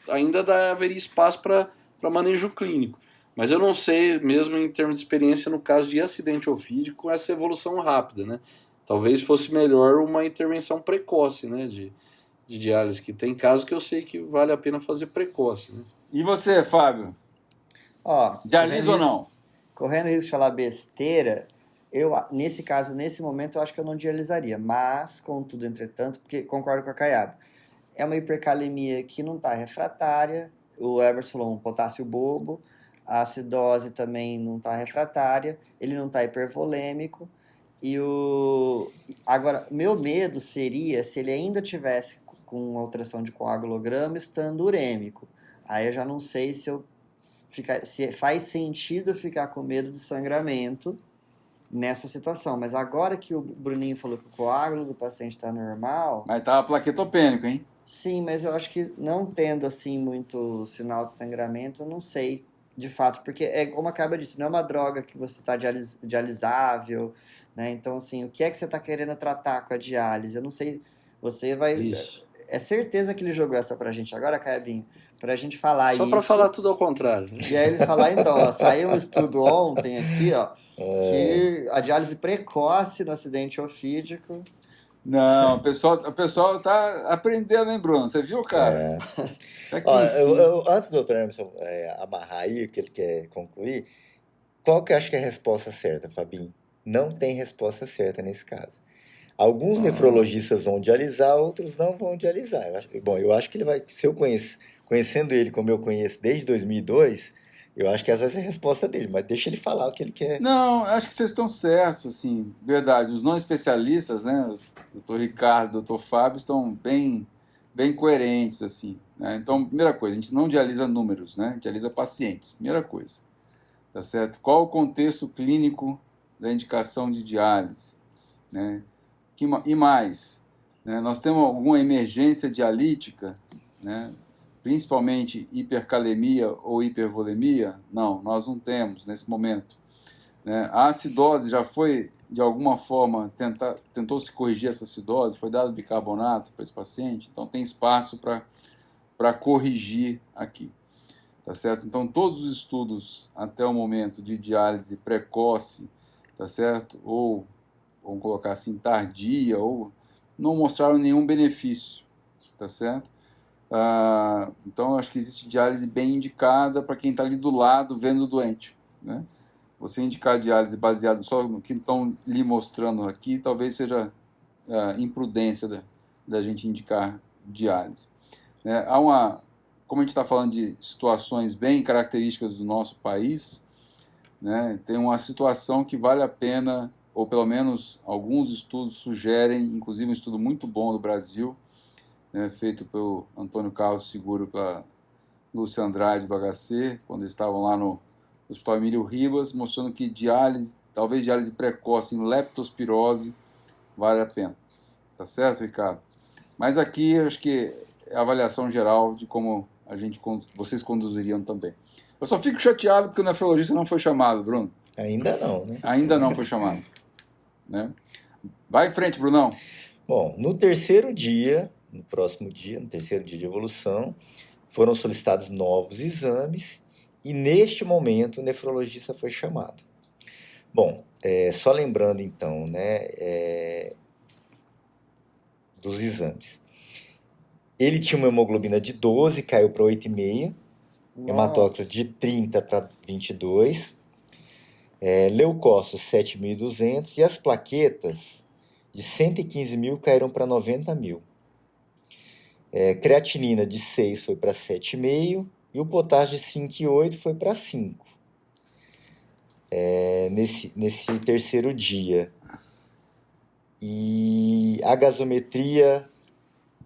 ainda haveria espaço para manejo clínico. Mas eu não sei, mesmo em termos de experiência, no caso de acidente ofídico, com essa evolução rápida, né? Talvez fosse melhor uma intervenção precoce, né, de de diálise que tem, caso que eu sei que vale a pena fazer precoce, né? E você, Fábio? Ó, Dialisa ou não? Correndo risco de falar besteira, nesse caso, nesse momento, eu acho que eu não dialisaria. Mas, contudo, entretanto, porque concordo com a Caiaba, é uma hipercalemia que não está refratária. O Emerson falou um potássio bobo. A acidose também não está refratária. Ele não está hipervolêmico. Agora, meu medo seria se ele ainda tivesse com alteração de coagulograma estando urêmico. Aí eu já não sei se faz sentido ficar com medo de sangramento nessa situação. Mas agora que o Bruninho falou que o coágulo do paciente está normal... Mas tava plaquetopênico, hein? Sim, mas eu acho que não tendo, assim, muito sinal de sangramento, eu não sei, de fato. Porque, como acaba disse, não é uma droga que você está dialisável, né? Então, assim, o que é que você está querendo tratar com a diálise? Eu não sei, você vai... Isso. É certeza que ele jogou essa pra gente agora, Caibinho, pra gente falar Só isso. para falar tudo ao contrário. E aí ele falar, então, ó, saiu um estudo ontem aqui, ó, que a diálise precoce no acidente ofídico... Não, o pessoal tá aprendendo, hein, Bruno? Você viu, cara? Tá Ó, aqui, antes do Dr. Emerson amarrar aí o que ele quer concluir, qual que eu acho que é a resposta certa, Fabinho? Não tem resposta certa nesse caso. Alguns nefrologistas vão dialisar, outros não vão dialisar. Eu acho que ele vai... Se eu conhecendo ele como eu conheço desde 2002, eu acho que essa vai ser a resposta dele, mas deixa ele falar o que ele quer. Não, acho que vocês estão certos, assim, verdade. Os não especialistas, né, o doutor Ricardo, o doutor Fábio, estão bem coerentes, assim, né? Então, primeira coisa, a gente não dialisa números, né? A gente dialisa pacientes, primeira coisa, tá certo? Qual o contexto clínico da indicação de diálise, né? E mais, né? Nós temos alguma emergência dialítica, né? Principalmente hipercalemia ou hipervolemia? Não, nós não temos nesse momento, né? A acidose já foi, de alguma forma, tentou se corrigir essa acidose, foi dado bicarbonato para esse paciente, então tem espaço para corrigir aqui, tá certo? Então todos os estudos até o momento de diálise precoce, tá certo? Ou, vamos colocar assim, tardia, ou não mostraram nenhum benefício, tá certo? Então, acho que existe diálise bem indicada para quem está ali do lado vendo o doente, né? Você indicar diálise baseado só no que estão lhe mostrando aqui, talvez seja imprudência da gente indicar diálise, né? Como a gente está falando de situações bem características do nosso país, né? Tem uma situação que vale a pena, ou pelo menos alguns estudos sugerem, inclusive um estudo muito bom do Brasil, né, feito pelo Antônio Carlos Seguro, pela Lúcia Andrade do HC, quando eles estavam lá no Hospital Emílio Ribas, mostrando que talvez diálise precoce em leptospirose vale a pena. Tá certo, Ricardo? Mas aqui, acho que é a avaliação geral de como vocês conduziriam também. Eu só fico chateado porque o nefrologista não foi chamado, Bruno. Ainda não, né? Ainda não foi chamado, né? Vai em frente, Brunão. Bom, no terceiro dia, no terceiro dia de evolução, foram solicitados novos exames e, neste momento, o nefrologista foi chamado. Bom, só lembrando, então, né, dos exames. Ele tinha uma hemoglobina de 12, caiu para 8,5, hematócrito de 30 para 22, leucócitos 7.200 e as plaquetas de 115 mil caíram para 90 mil. Creatinina de 6 foi para 7,5 e o potássio de 5,8 foi para 5. Nesse terceiro dia. E a gasometria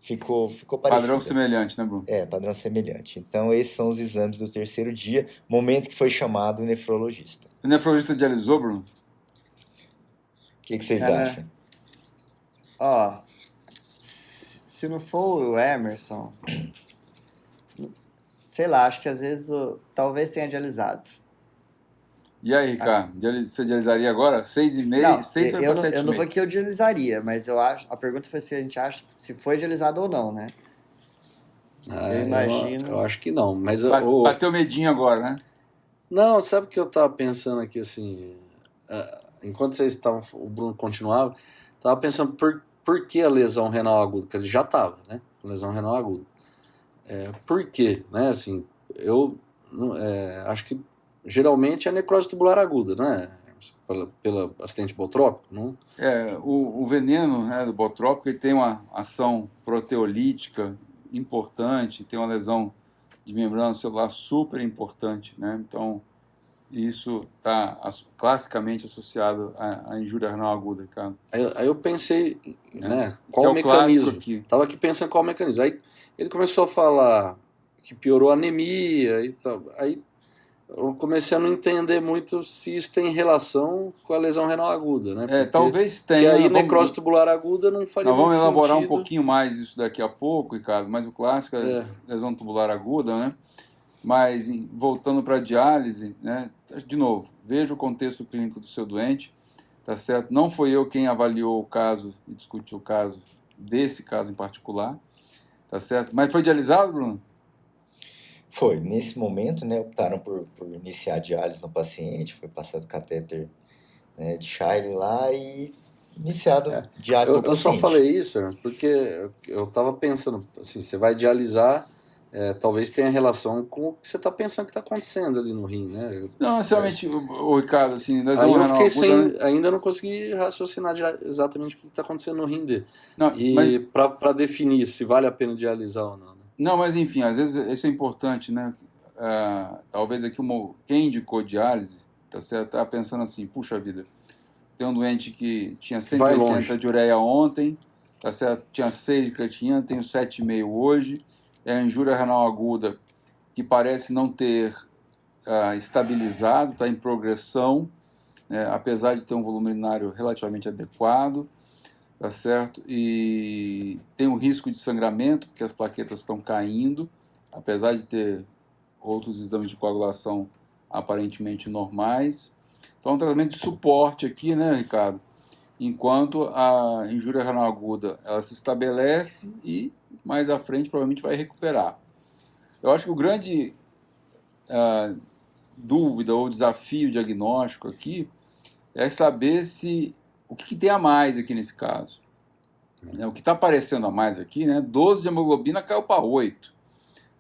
ficou parecida. Padrão semelhante, né, Bruno? Padrão semelhante. Então, esses são os exames do terceiro dia, momento que foi chamado o nefrologista. O nefrologista dialisou, Bruno? O que vocês acham? Ó, se não for o Emerson, sei lá, acho que às vezes talvez tenha dialisado. E aí, Ricardo? Você dialisaria agora? 6,5? 6 foi para 7,5. Eu não falei que eu dialisaria, mas eu acho. A pergunta foi se a gente acha se foi dialisado ou não, né? Eu imagino. Eu acho que não, mas bateu medinho agora, né? Não, sabe o que eu tava pensando aqui, assim, enquanto vocês estavam, o Bruno continuava, tava pensando por que a lesão renal aguda, que ele já tava, né? com lesão renal aguda. Por quê? Né? Assim, eu acho que geralmente é necrose tubular aguda, não é? Pela acidente botrópico, não? O veneno, né, do botrópico, ele tem uma ação proteolítica importante, tem uma lesão de membrana celular super importante, né? Então, isso está classicamente associado à injúria renal aguda, Ricardo. Aí eu pensei, né, qual o mecanismo? Estava aqui pensando qual o mecanismo. Aí ele começou a falar que piorou a anemia e tal. Aí eu comecei a não entender muito se isso tem relação com a lesão renal aguda, né? Porque, talvez tenha. Porque aí necrose tubular aguda não faria muito sentido. Nós vamos elaborar um pouquinho mais isso daqui a pouco, Ricardo, mas o clássico é lesão tubular aguda, né? Mas, voltando para a diálise, né? De novo, veja o contexto clínico do seu doente, tá certo? Não foi eu quem avaliou o caso e discutiu o caso, desse caso em particular, tá certo? Mas foi dialisado, Bruno? Foi. Nesse momento, né, optaram por iniciar a diálise no paciente, foi passado catéter, né, de Shiley lá e iniciado diálise no paciente. Eu só falei isso porque eu estava pensando, assim, você vai dialisar, talvez tenha relação com o que você está pensando que está acontecendo ali no rim, né? Não, necessariamente, o Ricardo, assim... Aí eu fiquei ainda não consegui raciocinar exatamente o que está acontecendo no rim dele. Não, e para definir se vale a pena dialisar ou não. Né? Não, mas enfim, às vezes isso é importante, né? Talvez aqui quem indicou diálise, tá certo? Tá pensando assim, puxa vida, tem um doente que tinha 180 de ureia ontem, tá certo? Tinha 6 de creatinina, tenho 7,5 hoje, é a injúria renal aguda que parece não ter estabilizado, está em progressão, né? Apesar de ter um volume urinário relativamente adequado, tá certo? E tem um risco de sangramento, porque as plaquetas estão caindo, apesar de ter outros exames de coagulação aparentemente normais. Então, um tratamento de suporte aqui, né, Ricardo? Enquanto a injúria renal aguda, ela se estabelece e mais à frente provavelmente vai recuperar. Eu acho que o grande dúvida ou desafio diagnóstico aqui é saber o que tem a mais aqui nesse caso. O que está aparecendo a mais aqui, né? 12 de hemoglobina caiu para 8.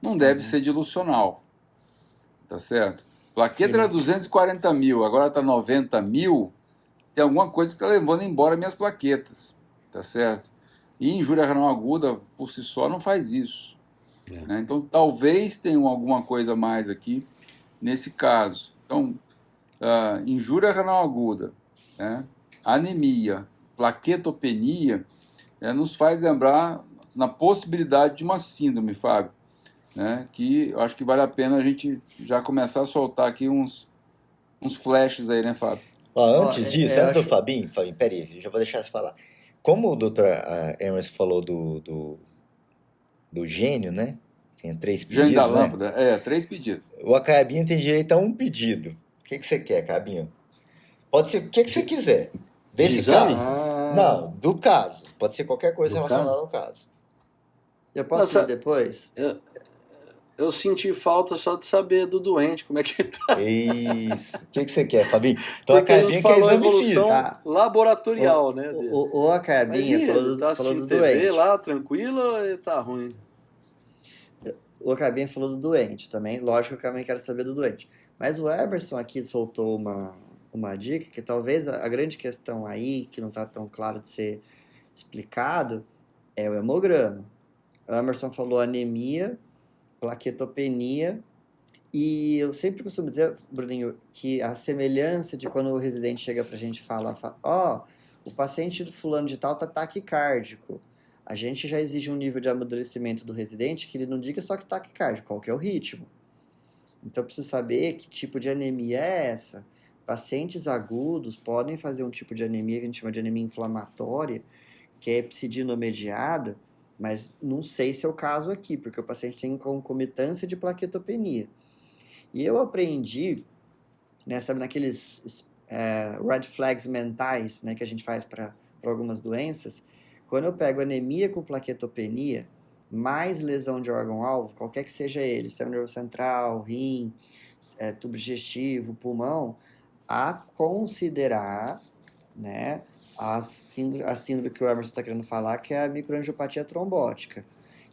Não deve ser dilucional. Tá certo? Plaqueta era 240 mil, agora está 90 mil. Tem alguma coisa que está levando embora minhas plaquetas. Tá certo? E injúria renal aguda, por si só, não faz isso. Né? Então, talvez tenha alguma coisa a mais aqui nesse caso. Então, injúria renal aguda, né? Anemia, plaquetopenia, nos faz lembrar na possibilidade de uma síndrome, Fábio, né? Que eu acho que vale a pena a gente já começar a soltar aqui uns flashes aí, né, Fábio? Antes disso, antes do Fabinho, peraí, já vou deixar você falar. Como o Dr. Emerson falou do gênio, né? Tem 3 pedidos, Gênio da lâmpada, 3 pedidos. O Acabinho tem direito a 1 pedido. O que você quer, Acabinho? Pode ser o que você quiser. Desse exame? Caso. Não, do caso. Pode ser qualquer coisa relacionada ao caso. Eu posso ir depois? Eu senti falta só de saber do doente, como é que tá. Isso. O que você quer, Fabinho? Então, porque a gente falou evolução laboratorial, né? O Acabinha falou do doente. Lá, tranquilo, ou ele tá ruim? O Acabinha falou do doente também. Lógico que eu também quero saber do doente. Mas o Emerson aqui soltou uma dica que talvez a grande questão aí, que não está tão claro de ser explicado, é o hemograma. O Emerson falou anemia, plaquetopenia, e eu sempre costumo dizer, Bruninho, que a semelhança de quando o residente chega pra gente e fala, o paciente do fulano de tal tá taquicárdico. A gente já exige um nível de amadurecimento do residente que ele não diga só que taquicárdico, qual que é o ritmo. Então, eu preciso saber que tipo de anemia é essa. Pacientes agudos podem fazer um tipo de anemia que a gente chama de anemia inflamatória, que é hepsidinomediada, mas não sei se é o caso aqui, porque o paciente tem concomitância de plaquetopenia. E eu aprendi, né, sabe, naqueles red flags mentais, né, que a gente faz para algumas doenças, quando eu pego anemia com plaquetopenia, mais lesão de órgão-alvo, qualquer que seja ele, sistema nervoso central, rim, tubo digestivo, pulmão, a considerar, né, a síndrome que o Emerson está querendo falar, que é a microangiopatia trombótica,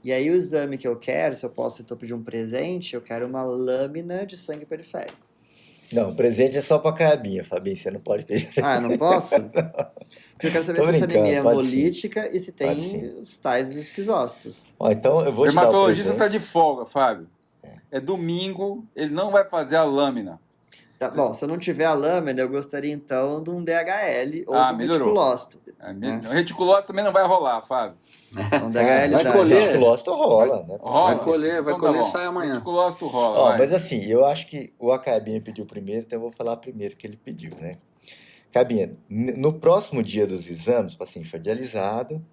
E aí o exame que eu quero, se eu posso pedir um presente, eu quero uma lâmina de sangue periférico. Não, presente é só pra Cabinha, Fabinho, você não pode pedir. Ah, eu não posso? Porque eu quero saber Tô se essa brincando, anemia é pode sim. hemolítica e se Pode tem sim. os tais esquizócitos. Ó, então eu O vou te dar o dermatologista presente. tá de folga, Fábio. É domingo, ele não vai fazer a lâmina. Tá, bom, se eu não tiver a lâmina, eu gostaria então de um DHL ou de um melhorou. reticulócito. O reticulose também não vai rolar, Fábio. Um DHL vai dá. colher. Reticulócito rola, né? Rola? Vai colher, Então tá e bom. sai amanhã. Reticulose tu rola, Ó, vai. mas assim, eu acho que o Acabinha pediu primeiro, então eu vou falar primeiro que ele pediu, né? Cabinha, no próximo dia dos exames, o paciente foi dialisado,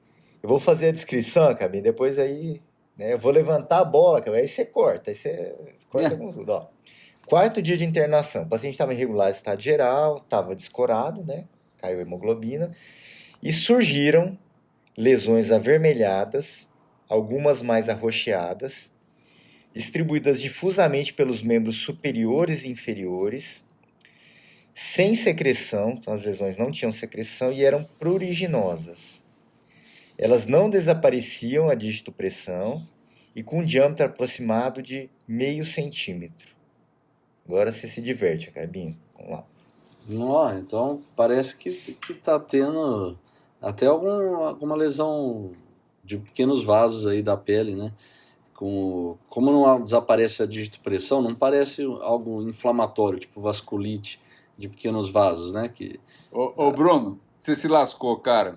eu vou fazer a descrição, Cabinha, depois aí, né, eu vou levantar a bola, Cabinha, aí você corta com tudo, ó. Quarto dia de internação, o paciente estava em regular estado geral, estava descorado, né? Caiu a hemoglobina, e surgiram lesões avermelhadas, algumas mais arroxeadas, distribuídas difusamente pelos membros superiores e inferiores, sem secreção, então as lesões não tinham secreção e eram pruriginosas. Elas não desapareciam a digitopressão e com um diâmetro aproximado de 0,5 centímetro. Agora você se diverte, Cabinho. Vamos lá. Não, então parece que tá tendo até alguma lesão de pequenos vasos aí da pele, né? Como não desaparece a digitopressão, não parece algo inflamatório, tipo vasculite de pequenos vasos, né? Ô, Bruno, você se lascou, cara.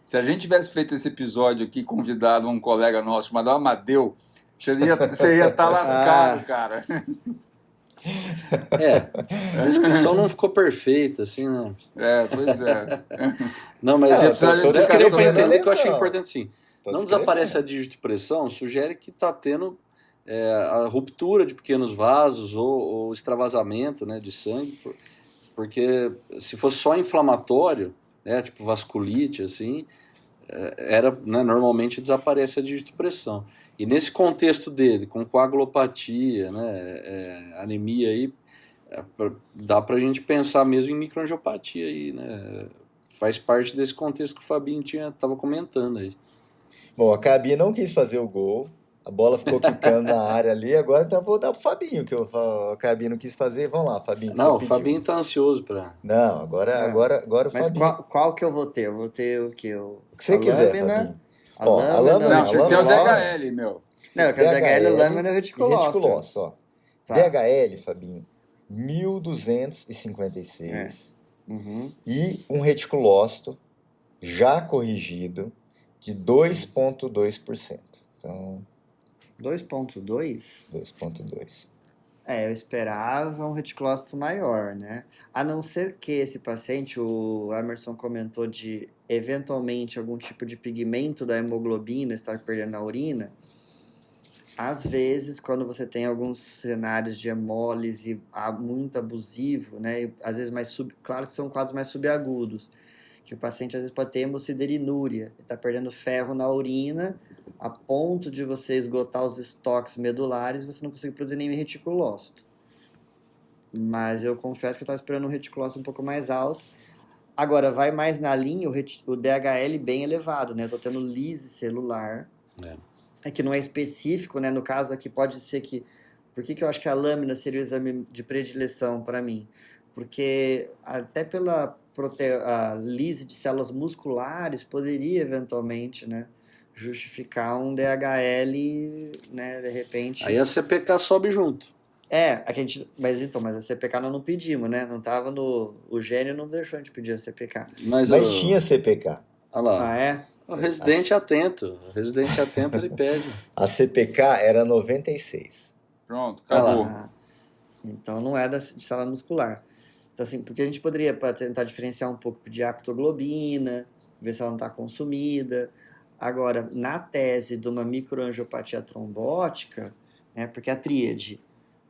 Se a gente tivesse feito esse episódio aqui, convidado um colega nosso chamado Amadeu, você ia estar lascado, cara. A descrição não ficou perfeita, assim, né? Pois é. Não, mas deu pra entender que eu achei importante, sim. Não descrevendo. desaparece a digitopressão, sugere que está tendo a ruptura de pequenos vasos ou extravasamento, né, de sangue, porque se fosse só inflamatório, né, tipo vasculite, assim, né, normalmente desaparece a digitopressão. E nesse contexto dele, com coagulopatia, né, anemia aí, dá pra gente pensar mesmo em microangiopatia aí, né? Faz parte desse contexto que o Fabinho tava comentando aí. Bom, a Cabinha não quis fazer o gol, a bola ficou quicando na área ali, agora então eu vou dar pro Fabinho, que a Cabinha não quis fazer. Vamos lá, Fabinho. Não, o Fabinho tá ansioso pra... Não, agora o Mas Fabinho. qual que eu vou ter? Eu vou ter o quê? O que você quiser, Fabinho. A lâmina, não, você tem o DHL, meu. Não, eu quero DHL, lâmina e reticulócito. Ó. Tá. DHL, Fabinho, 1.256. Uhum. E um reticulócito já corrigido de 2,2%. Então, 2,2? 2,2. Eu esperava um reticulócito maior, né? A não ser que esse paciente, o Emerson comentou de, eventualmente, algum tipo de pigmento da hemoglobina estar perdendo na urina. Às vezes, quando você tem alguns cenários de hemólise muito abusivo, né? E, às vezes claro que são quadros mais subagudos, que o paciente às vezes pode ter hemociderinúria, está perdendo ferro na urina, a ponto de você esgotar os estoques medulares e você não conseguir produzir nem reticulócito. Mas eu confesso que eu estava esperando um reticulócito um pouco mais alto. Agora, vai mais na linha o DHL bem elevado, né? Eu estou tendo lise celular. Que não é específico, né? No caso aqui pode ser que... Por que eu acho que a lâmina seria o exame de predileção para mim? Porque até pela a lise de células musculares poderia eventualmente, né, justificar um DHL, né, de repente. Aí a CPK sobe junto. Mas a CPK nós não pedimos, né? Não tava o gênio não deixou a gente pedir a CPK. Mas tinha CPK. Olha lá. Ah, é? O residente atento. O residente atento, ele pede. A CPK era 96. Pronto, acabou. Então não é de célula muscular. Então, assim, porque a gente poderia tentar diferenciar um pouco de aptoglobina, ver se ela não está consumida. Agora, na tese de uma microangiopatia trombótica, né, porque a tríade,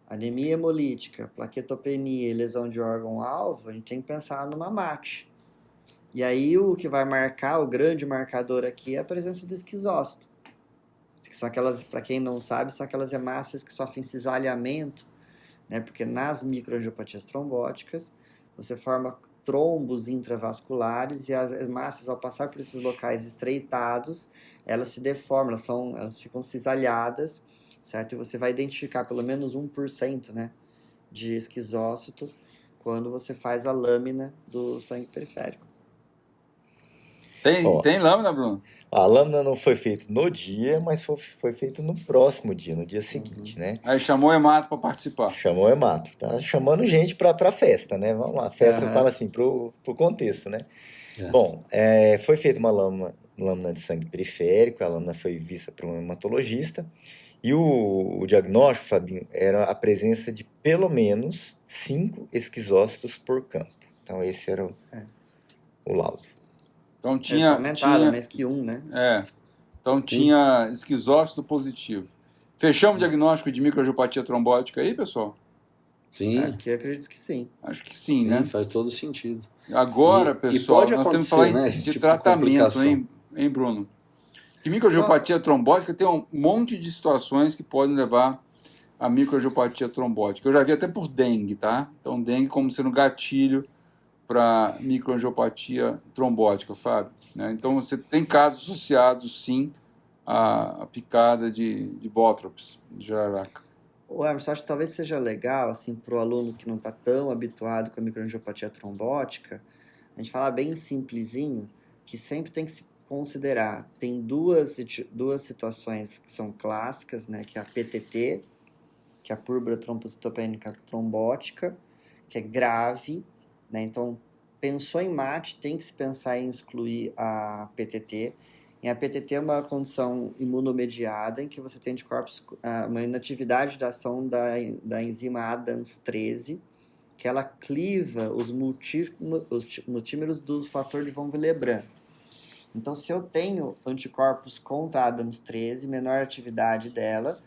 anemia hemolítica, plaquetopenia e lesão de órgão-alvo, a gente tem que pensar numa MAT. E aí o que vai marcar, o grande marcador aqui, é a presença do esquizócito. Que são aquelas, para quem não sabe, são aquelas hemácias que sofrem cisalhamento, né? Porque nas microangiopatias trombóticas, você forma trombos intravasculares, e as massas, ao passar por esses locais estreitados, elas se deformam, elas ficam cisalhadas, certo? E você vai identificar pelo menos 1%, né, de esquizócito quando você faz a lâmina do sangue periférico. Tem lâmina, Bruno? A lâmina não foi feita no dia, mas foi feito no próximo dia, no dia seguinte, né? Aí chamou o hemato para participar. Chamou o hemato. Tá chamando gente pra festa, né? Vamos lá, festa fala assim, pro contexto, né? Bom, foi feita uma lâmina de sangue periférico, a lâmina foi vista por um hematologista, e o diagnóstico, Fabinho, era a presença de pelo menos 5 esquizócitos por campo. Então esse era o laudo. Então tinha mais que 1, né? Então tinha esquizócito positivo. Fechamos o diagnóstico de microangiopatia trombótica aí, pessoal? Sim. Aqui eu acredito que sim. Acho que sim, né? Faz todo sentido. Agora, pessoal, pode nós temos que falar né, de tipo tratamento, de hein, Bruno? Que microangiopatia trombótica tem um monte de situações que podem levar a microangiopatia trombótica. Eu já vi até por dengue, tá? Então, dengue como sendo gatilho para microangiopatia trombótica, Fábio. Né? Então, você tem casos associados, sim, à picada de bótrops, de jararaca. Emerson, acho que talvez seja legal, assim, para o aluno que não está tão habituado com a microangiopatia trombótica, a gente falar bem simplesinho, que sempre tem que se considerar. Tem duas situações que são clássicas, né? Que é a PTT, que é a púrpura trombocitopênica trombótica, que é grave, né? Então, pensou em MAT, tem que se pensar em excluir a PTT. E a PTT é uma condição imunomediada em que você tem anticorpos, uma inatividade da ação da enzima ADAMS13, que ela cliva os multímeros do fator de von Willebrand. Então, se eu tenho anticorpos contra a ADAMS13, menor atividade dela,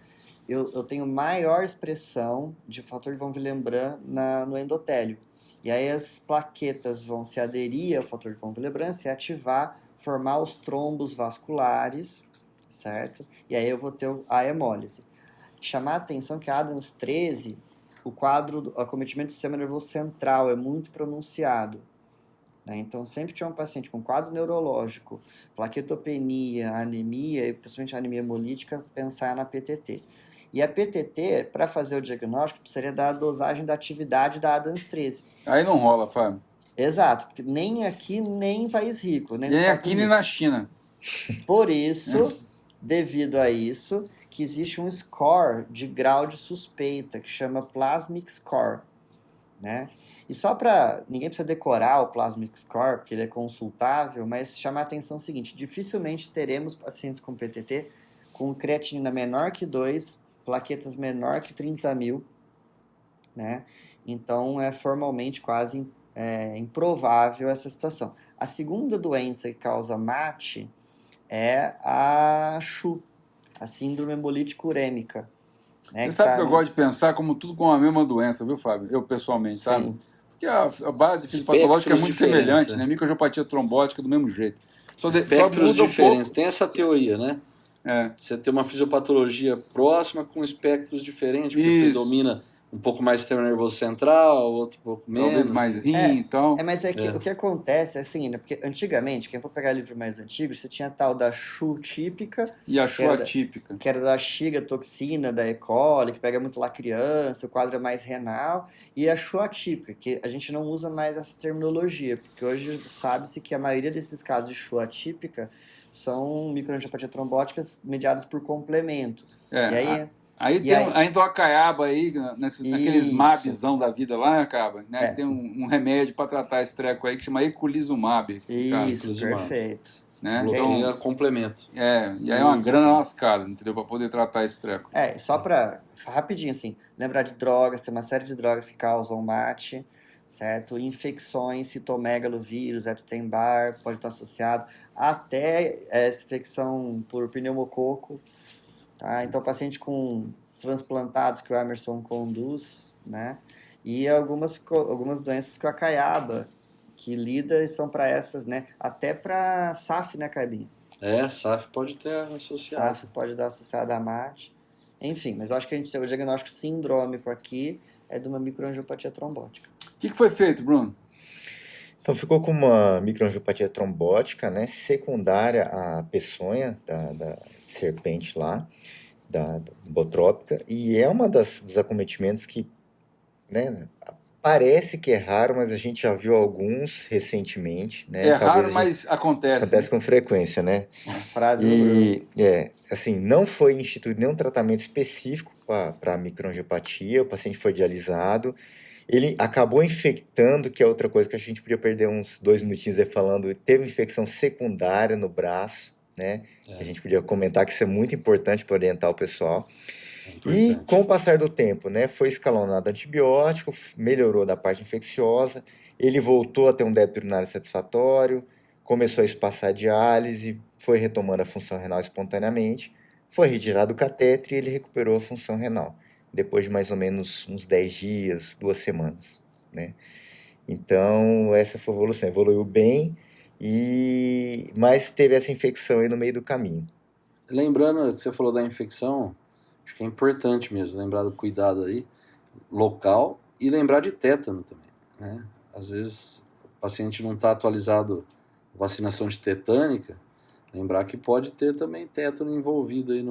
eu tenho maior expressão de fator de von Willebrand no endotélio. E aí as plaquetas vão se aderir ao fator de von Willebrand, se ativar, formar os trombos vasculares, certo? E aí eu vou ter a hemólise. Chamar a atenção que a ADAMS13, o quadro do acometimento do sistema nervoso central é muito pronunciado. Né? Então, sempre que tiver um paciente com quadro neurológico, plaquetopenia, anemia, e principalmente anemia hemolítica, pensar na PTT. E a PTT, para fazer o diagnóstico, precisaria da dosagem da atividade da ADAMS13. Aí não rola, Fábio. Exato, porque nem aqui, nem em país rico. Nem aqui, nem na China. Por isso, devido a isso, que existe um score de grau de suspeita, que chama Plasmic Score, né? E só para... Ninguém precisa decorar o Plasmic Score, porque ele é consultável, mas chamar a atenção é o seguinte, dificilmente teremos pacientes com PTT com creatinina menor que 2, plaquetas menor que 30.000, né? Então, é formalmente quase improvável essa situação. A segunda doença que causa MAT é a SHU, a síndrome hemolítica urêmica. Né, Você sabe que eu gosto de pensar como tudo com a mesma doença, viu, Fábio? Eu pessoalmente, sabe? Sim. Porque a base fisiopatológica é muito semelhante, né? Microangiopatia trombótica do mesmo jeito. Espectros diferentes. Tem essa teoria, né? É. Você tem uma fisiopatologia próxima com espectros diferentes, porque predomina um pouco mais sistema nervoso central, outro um pouco menos. Talvez mais rim e tal. Mas o que acontece é assim, né? Porque antigamente, quem for pegar livros mais antigos, você tinha a tal da SHU típica. E a SHU atípica. Que era da Shiga toxina, da E. coli, que pega muito lá criança, o quadro é mais renal. E a SHU atípica, que a gente não usa mais essa terminologia, porque hoje sabe-se que a maioria desses casos de SHU atípica são microangiopatia trombóticas mediadas por complemento. E aí... Aí então a caiaba aí, naqueles MABzão da vida lá, acaba, né? Tem um remédio para tratar esse treco aí que chama eculizumab. Isso, perfeito. Né? Então, é complemento. E aí é uma grana lascada, entendeu? Para poder tratar esse treco. Só para, rapidinho assim, lembrar de drogas, tem uma série de drogas que causam MAT, certo? Infecções, citomegalovírus, Epstein-Barr, pode estar associado, até essa infecção por pneumococo. Tá? Então, paciente com transplantados que o Emerson conduz, né? E algumas doenças que o Acaiaba que lida e são para essas, né? Até para SAF, né, Caibinho? SAF pode ter associado. SAF pode dar associado a MAT. Enfim, mas eu acho que a gente tem o diagnóstico sindrômico aqui é de uma microangiopatia trombótica. O que foi feito, Bruno? Então, ficou com uma microangiopatia trombótica, né, secundária à peçonha da serpente lá, da botrópica, e é uma dos acometimentos que, né, parece que é raro, mas a gente já viu alguns recentemente, né? É raro, mas acontece. Acontece com frequência, né? Frase do Bruno. Assim, não foi instituído nenhum tratamento específico para microangiopatia, o paciente foi dialisado, ele acabou infectando, que é outra coisa que a gente podia perder uns 2 minutinhos aí falando, teve infecção secundária no braço, né? A gente podia comentar que isso é muito importante para orientar o pessoal. E com o passar do tempo, né, foi escalonado antibiótico, melhorou da parte infecciosa, ele voltou a ter um débito urinário satisfatório, começou a espaçar a diálise, foi retomando a função renal espontaneamente, foi retirado o catéter e ele recuperou a função renal, depois de mais ou menos uns 10 dias, 2 semanas, né? Então, essa foi a evolução, evoluiu bem, mas teve essa infecção aí no meio do caminho. Lembrando que você falou da infecção, acho que é importante mesmo lembrar do cuidado aí, local, e lembrar de tétano também, né? Às vezes o paciente não está atualizado vacinação de tetânica, lembrar que pode ter também tétano envolvido aí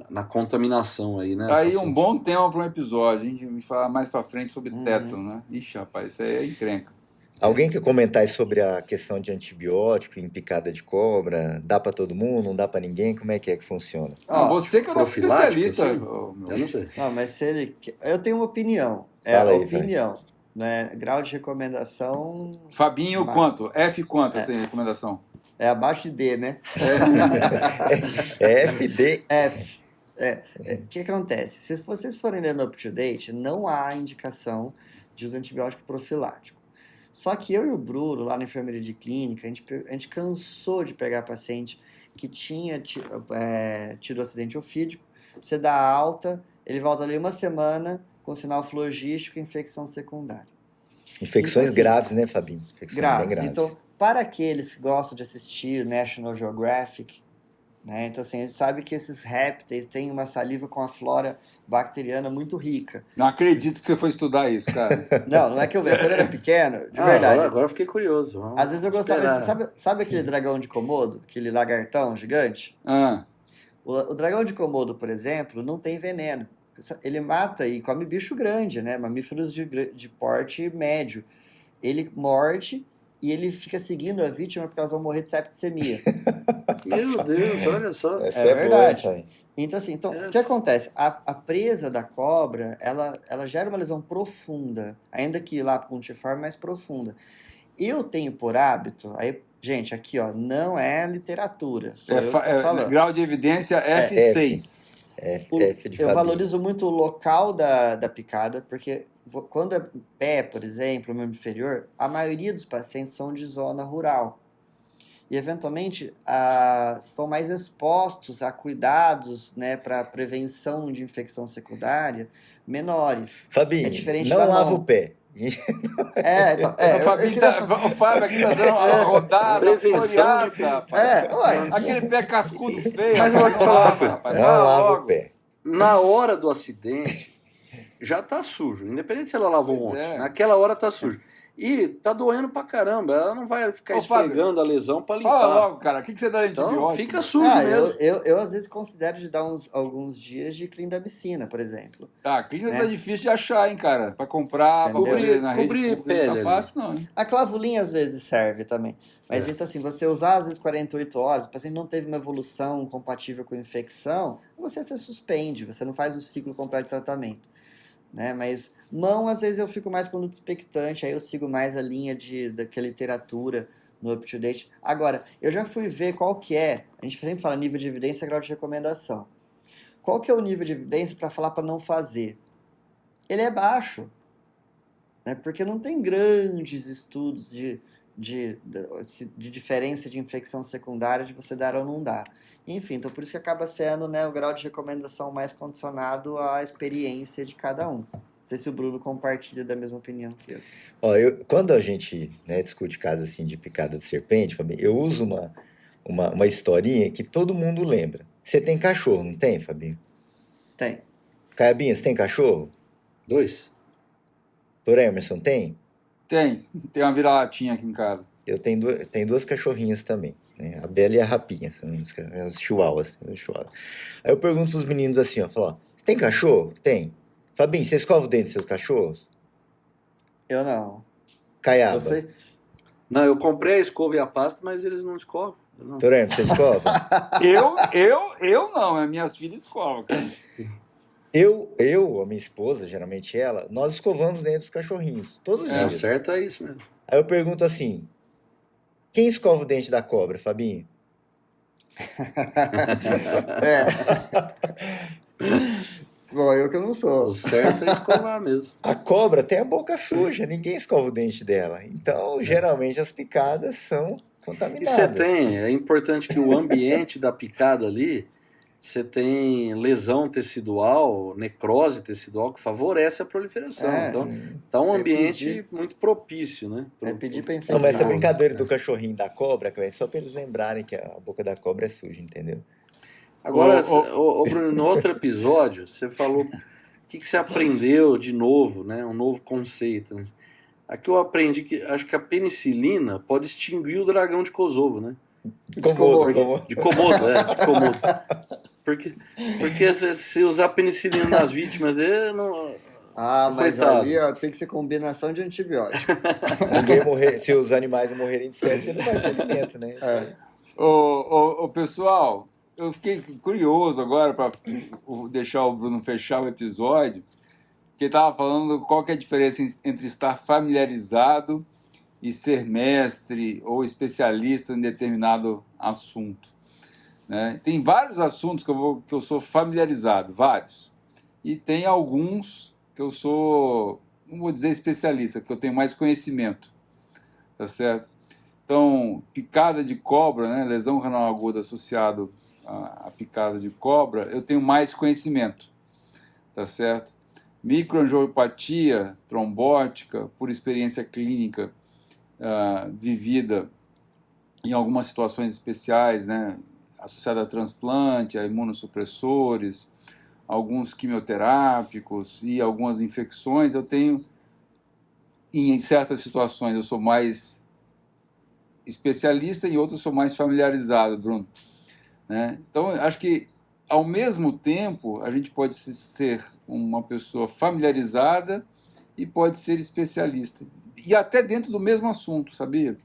na contaminação aí, né? Aí paciente. Um bom tema para um episódio, a gente vai falar mais para frente sobre tétano, né? Ixi, rapaz, isso aí é encrenca. Alguém quer comentar sobre a questão de antibiótico em picada de cobra? Dá para todo mundo? Não dá para ninguém? Como é que funciona? Você que é o nosso especialista. Assim? Eu não sei. Não, mas se ele... Eu tenho uma opinião. Fala aí, opinião. Né? Grau de recomendação... Fabinho, quanto? F quanto essa recomendação? É abaixo de D, né? FD. F. O que acontece? Se vocês forem ler no UpToDate, não há indicação de uso antibiótico profilático. Só que eu e o Bruno, lá na enfermeira de clínica, a gente cansou de pegar paciente que tinha tido acidente ofídico, você dá alta, ele volta ali 1 semana com sinal flogístico e infecção secundária. Infecções então, assim, graves, né, Fabinho? Infecções graves. Bem graves. Então, para aqueles que gostam de assistir National Geographic, né, então assim, a gente sabe que esses répteis têm uma saliva com a flora bacteriana muito rica. Não acredito que você foi estudar isso, cara. Não é que eu vi. Quando eu era pequeno, de verdade. Agora eu fiquei curioso. Às vezes eu gostava... Sabe aquele dragão de Komodo? Aquele lagartão gigante? O dragão de Komodo, por exemplo, não tem veneno. Ele mata e come bicho grande, né? Mamíferos de porte médio. Ele morde e ele fica seguindo a vítima porque elas vão morrer de septicemia. Meu Deus, olha só. É verdade. Boa, então, assim, o que acontece? A presa da cobra, ela gera uma lesão profunda, ainda que lá pontiforme, mais profunda. Eu tenho por hábito, aí, gente, aqui, ó, não é literatura, só eu tô falando. Grau de evidência F6. Eu valorizo muito o local da picada, porque quando é pé, por exemplo, membro inferior, a maioria dos pacientes são de zona rural. E, eventualmente, estão mais expostos a cuidados, né, para prevenção de infecção secundária menores. Fabinho, é diferente não da lava mão. o pé. O Fábio aqui tá dando uma rodada. Prevenção de aquele pé cascudo feio. Mas eu vou te falar uma coisa. Não lava o pé. Na hora do acidente, já tá sujo. Independente se ela lavou ontem. Naquela hora tá sujo. E tá doendo pra caramba. Ela não vai ficar esfregando a lesão pra limpar. Fala logo, cara. O que você dá de antibiótico? Então, fica sujo mesmo. Eu às vezes considero de dar alguns dias de clindamicina, por exemplo. Clínica tá difícil de achar, hein, cara? Pra comprar, pra cobrir pele. Não tá fácil, não. Hein? A clavulinha às vezes serve também. Mas então, assim, você usar às vezes 48 horas, o paciente não teve uma evolução compatível com infecção, você se suspende, você não faz o ciclo completo de tratamento. Né? Mas mão, às vezes eu fico mais conduto expectante, aí eu sigo mais a linha daquela literatura no UpToDate. Agora, eu já fui ver qual que é, a gente sempre fala nível de evidência e grau de recomendação. Qual que é o nível de evidência para falar para não fazer? Ele é baixo, né? Porque não tem grandes estudos de diferença de infecção secundária de você dar ou não dar. Enfim, então por isso que acaba sendo, né, o grau de recomendação mais condicionado à experiência de cada um. Não sei se o Bruno compartilha da mesma opinião que eu. Quando a gente, né, discute casos assim de picada de serpente, Fabinho, eu uso uma historinha que todo mundo lembra. Você tem cachorro, não tem, Fabinho? Tem. Caiabinha, você tem cachorro? 2. Dr. Emerson, tem? Tem uma vira-latinha aqui em casa. Eu tenho duas cachorrinhas também, né? A Bela e a Rapinha, são as chihuahuas. Aí eu pergunto pros meninos assim, ó, falo, ó, tem cachorro? Tem. Fabinho, você escova o dente dos seus cachorros? Eu não. Caiaba? Eu sei. Não, eu comprei a escova e a pasta, mas eles não escovam. Torento, você escova? eu não, as minhas filhas escovam, cara. A minha esposa, geralmente ela, nós escovamos dentro dos cachorrinhos, todos os O dias. certo é isso mesmo. Aí eu pergunto assim, quem escova o dente da cobra, Fabinho? Bom, eu que não sou. O certo é escovar mesmo. A cobra tem a boca suja, ninguém escova o dente dela. Então, geralmente, as picadas são E contaminadas. é importante que o ambiente da picada ali, você tem lesão tecidual, necrose tecidual, que favorece a proliferação. Então, tá um ambiente muito propício, né? Pedir pra Não, infectar. mas essa brincadeira do cachorrinho da cobra, é só para eles lembrarem que a boca da cobra é suja, entendeu? Agora, Bruno, no outro episódio, você falou o que você aprendeu de novo, né? Um novo conceito. Né? Aqui eu aprendi que acho que a penicilina pode extinguir o dragão de Kosovo, né? De Komodo. De Komodo. Porque se usar penicilina nas vítimas, não... Mas coitado. ali ó, tem que ser combinação de antibiótico. Ninguém morrer, se os animais morrerem de sede, ele vai ter alimento, né? Pessoal, eu fiquei curioso agora para deixar o Bruno fechar o episódio, que ele estava falando qual que é a diferença entre estar familiarizado e ser mestre ou especialista em determinado assunto. Né? Tem vários assuntos que eu sou familiarizado, vários. E tem alguns que eu sou, não vou dizer especialista, que eu tenho mais conhecimento. Tá certo? Então, picada de cobra, né? Lesão renal aguda associado à picada de cobra, eu tenho mais conhecimento. Tá certo? Microangiopatia trombótica, por experiência clínica vivida em algumas situações especiais, né? Associada a transplante, a imunossupressores, alguns quimioterápicos e algumas infecções, eu tenho, em certas situações, eu sou mais especialista e em outras sou mais familiarizado, Bruno. Né? Então, acho que, ao mesmo tempo, a gente pode ser uma pessoa familiarizada e pode ser especialista. E até dentro do mesmo assunto, sabia?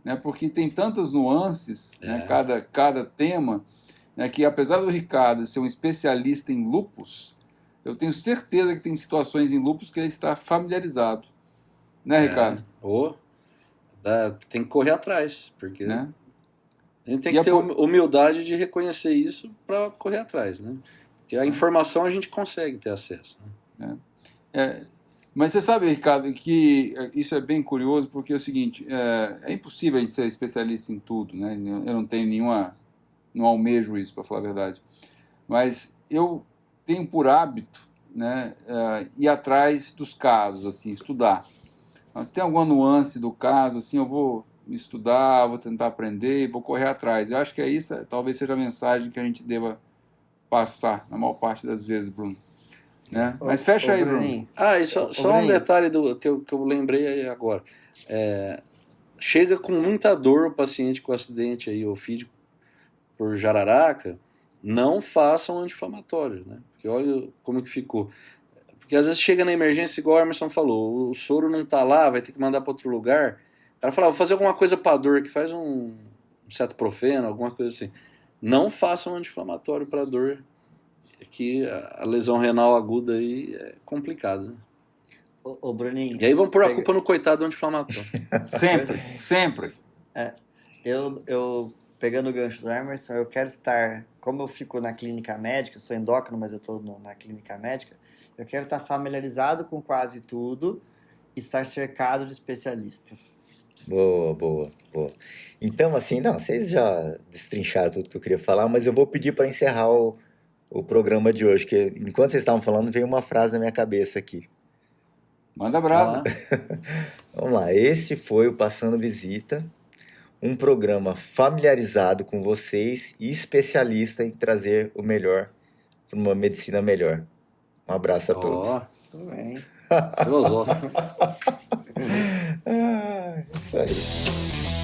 Né? Porque tem tantas nuances, né? Cada tema, né? Que apesar do Ricardo ser um especialista em lúpus, eu tenho certeza que tem situações em lúpus que ele está familiarizado. Né, Ricardo? Tem que correr atrás, porque né? A gente tem que ter humildade de reconhecer isso para correr atrás, né? Porque a informação a gente consegue ter acesso. Né? Mas você sabe, Ricardo, que isso é bem curioso, porque é o seguinte, é impossível a gente ser especialista em tudo, né? Eu não tenho não almejo isso, para falar a verdade. Mas eu tenho por hábito, né, ir atrás dos casos, assim, estudar. Mas se tem alguma nuance do caso, assim, eu vou estudar, vou tentar aprender e vou correr atrás. Eu acho que isso talvez seja a mensagem que a gente deva passar, na maior parte das vezes, Bruno. Né? Mas fecha aí, Bruno. E só um detalhe que eu lembrei agora. Chega com muita dor o paciente com acidente aí, ofídico por jararaca, não façam anti-inflamatório, né? Porque olha como que ficou. Porque às vezes chega na emergência, igual o Emerson falou, o soro não tá lá, vai ter que mandar para outro lugar. O cara fala, vou fazer alguma coisa para dor, que faz um cetoprofeno, alguma coisa assim. Não façam anti-inflamatório para dor, que a lesão renal aguda aí é complicada. Né? Ô, Bruninho. E aí vão pôr a culpa no coitado do anti-inflamatório. Sempre. Eu pegando o gancho do Emerson, eu quero estar, como eu fico na clínica médica, sou endócrino, mas eu estou na clínica médica, eu quero estar familiarizado com quase tudo e estar cercado de especialistas. Boa. Então, assim, vocês já destrincharam tudo que eu queria falar, mas eu vou pedir para encerrar o programa de hoje, que enquanto vocês estavam falando, veio uma frase na minha cabeça aqui. Manda brasa. Vamos lá, esse foi o Passando Visita, um programa familiarizado com vocês e especialista em trazer o melhor para uma medicina melhor. Um abraço a todos. Tudo bem. Filosófico. isso aí.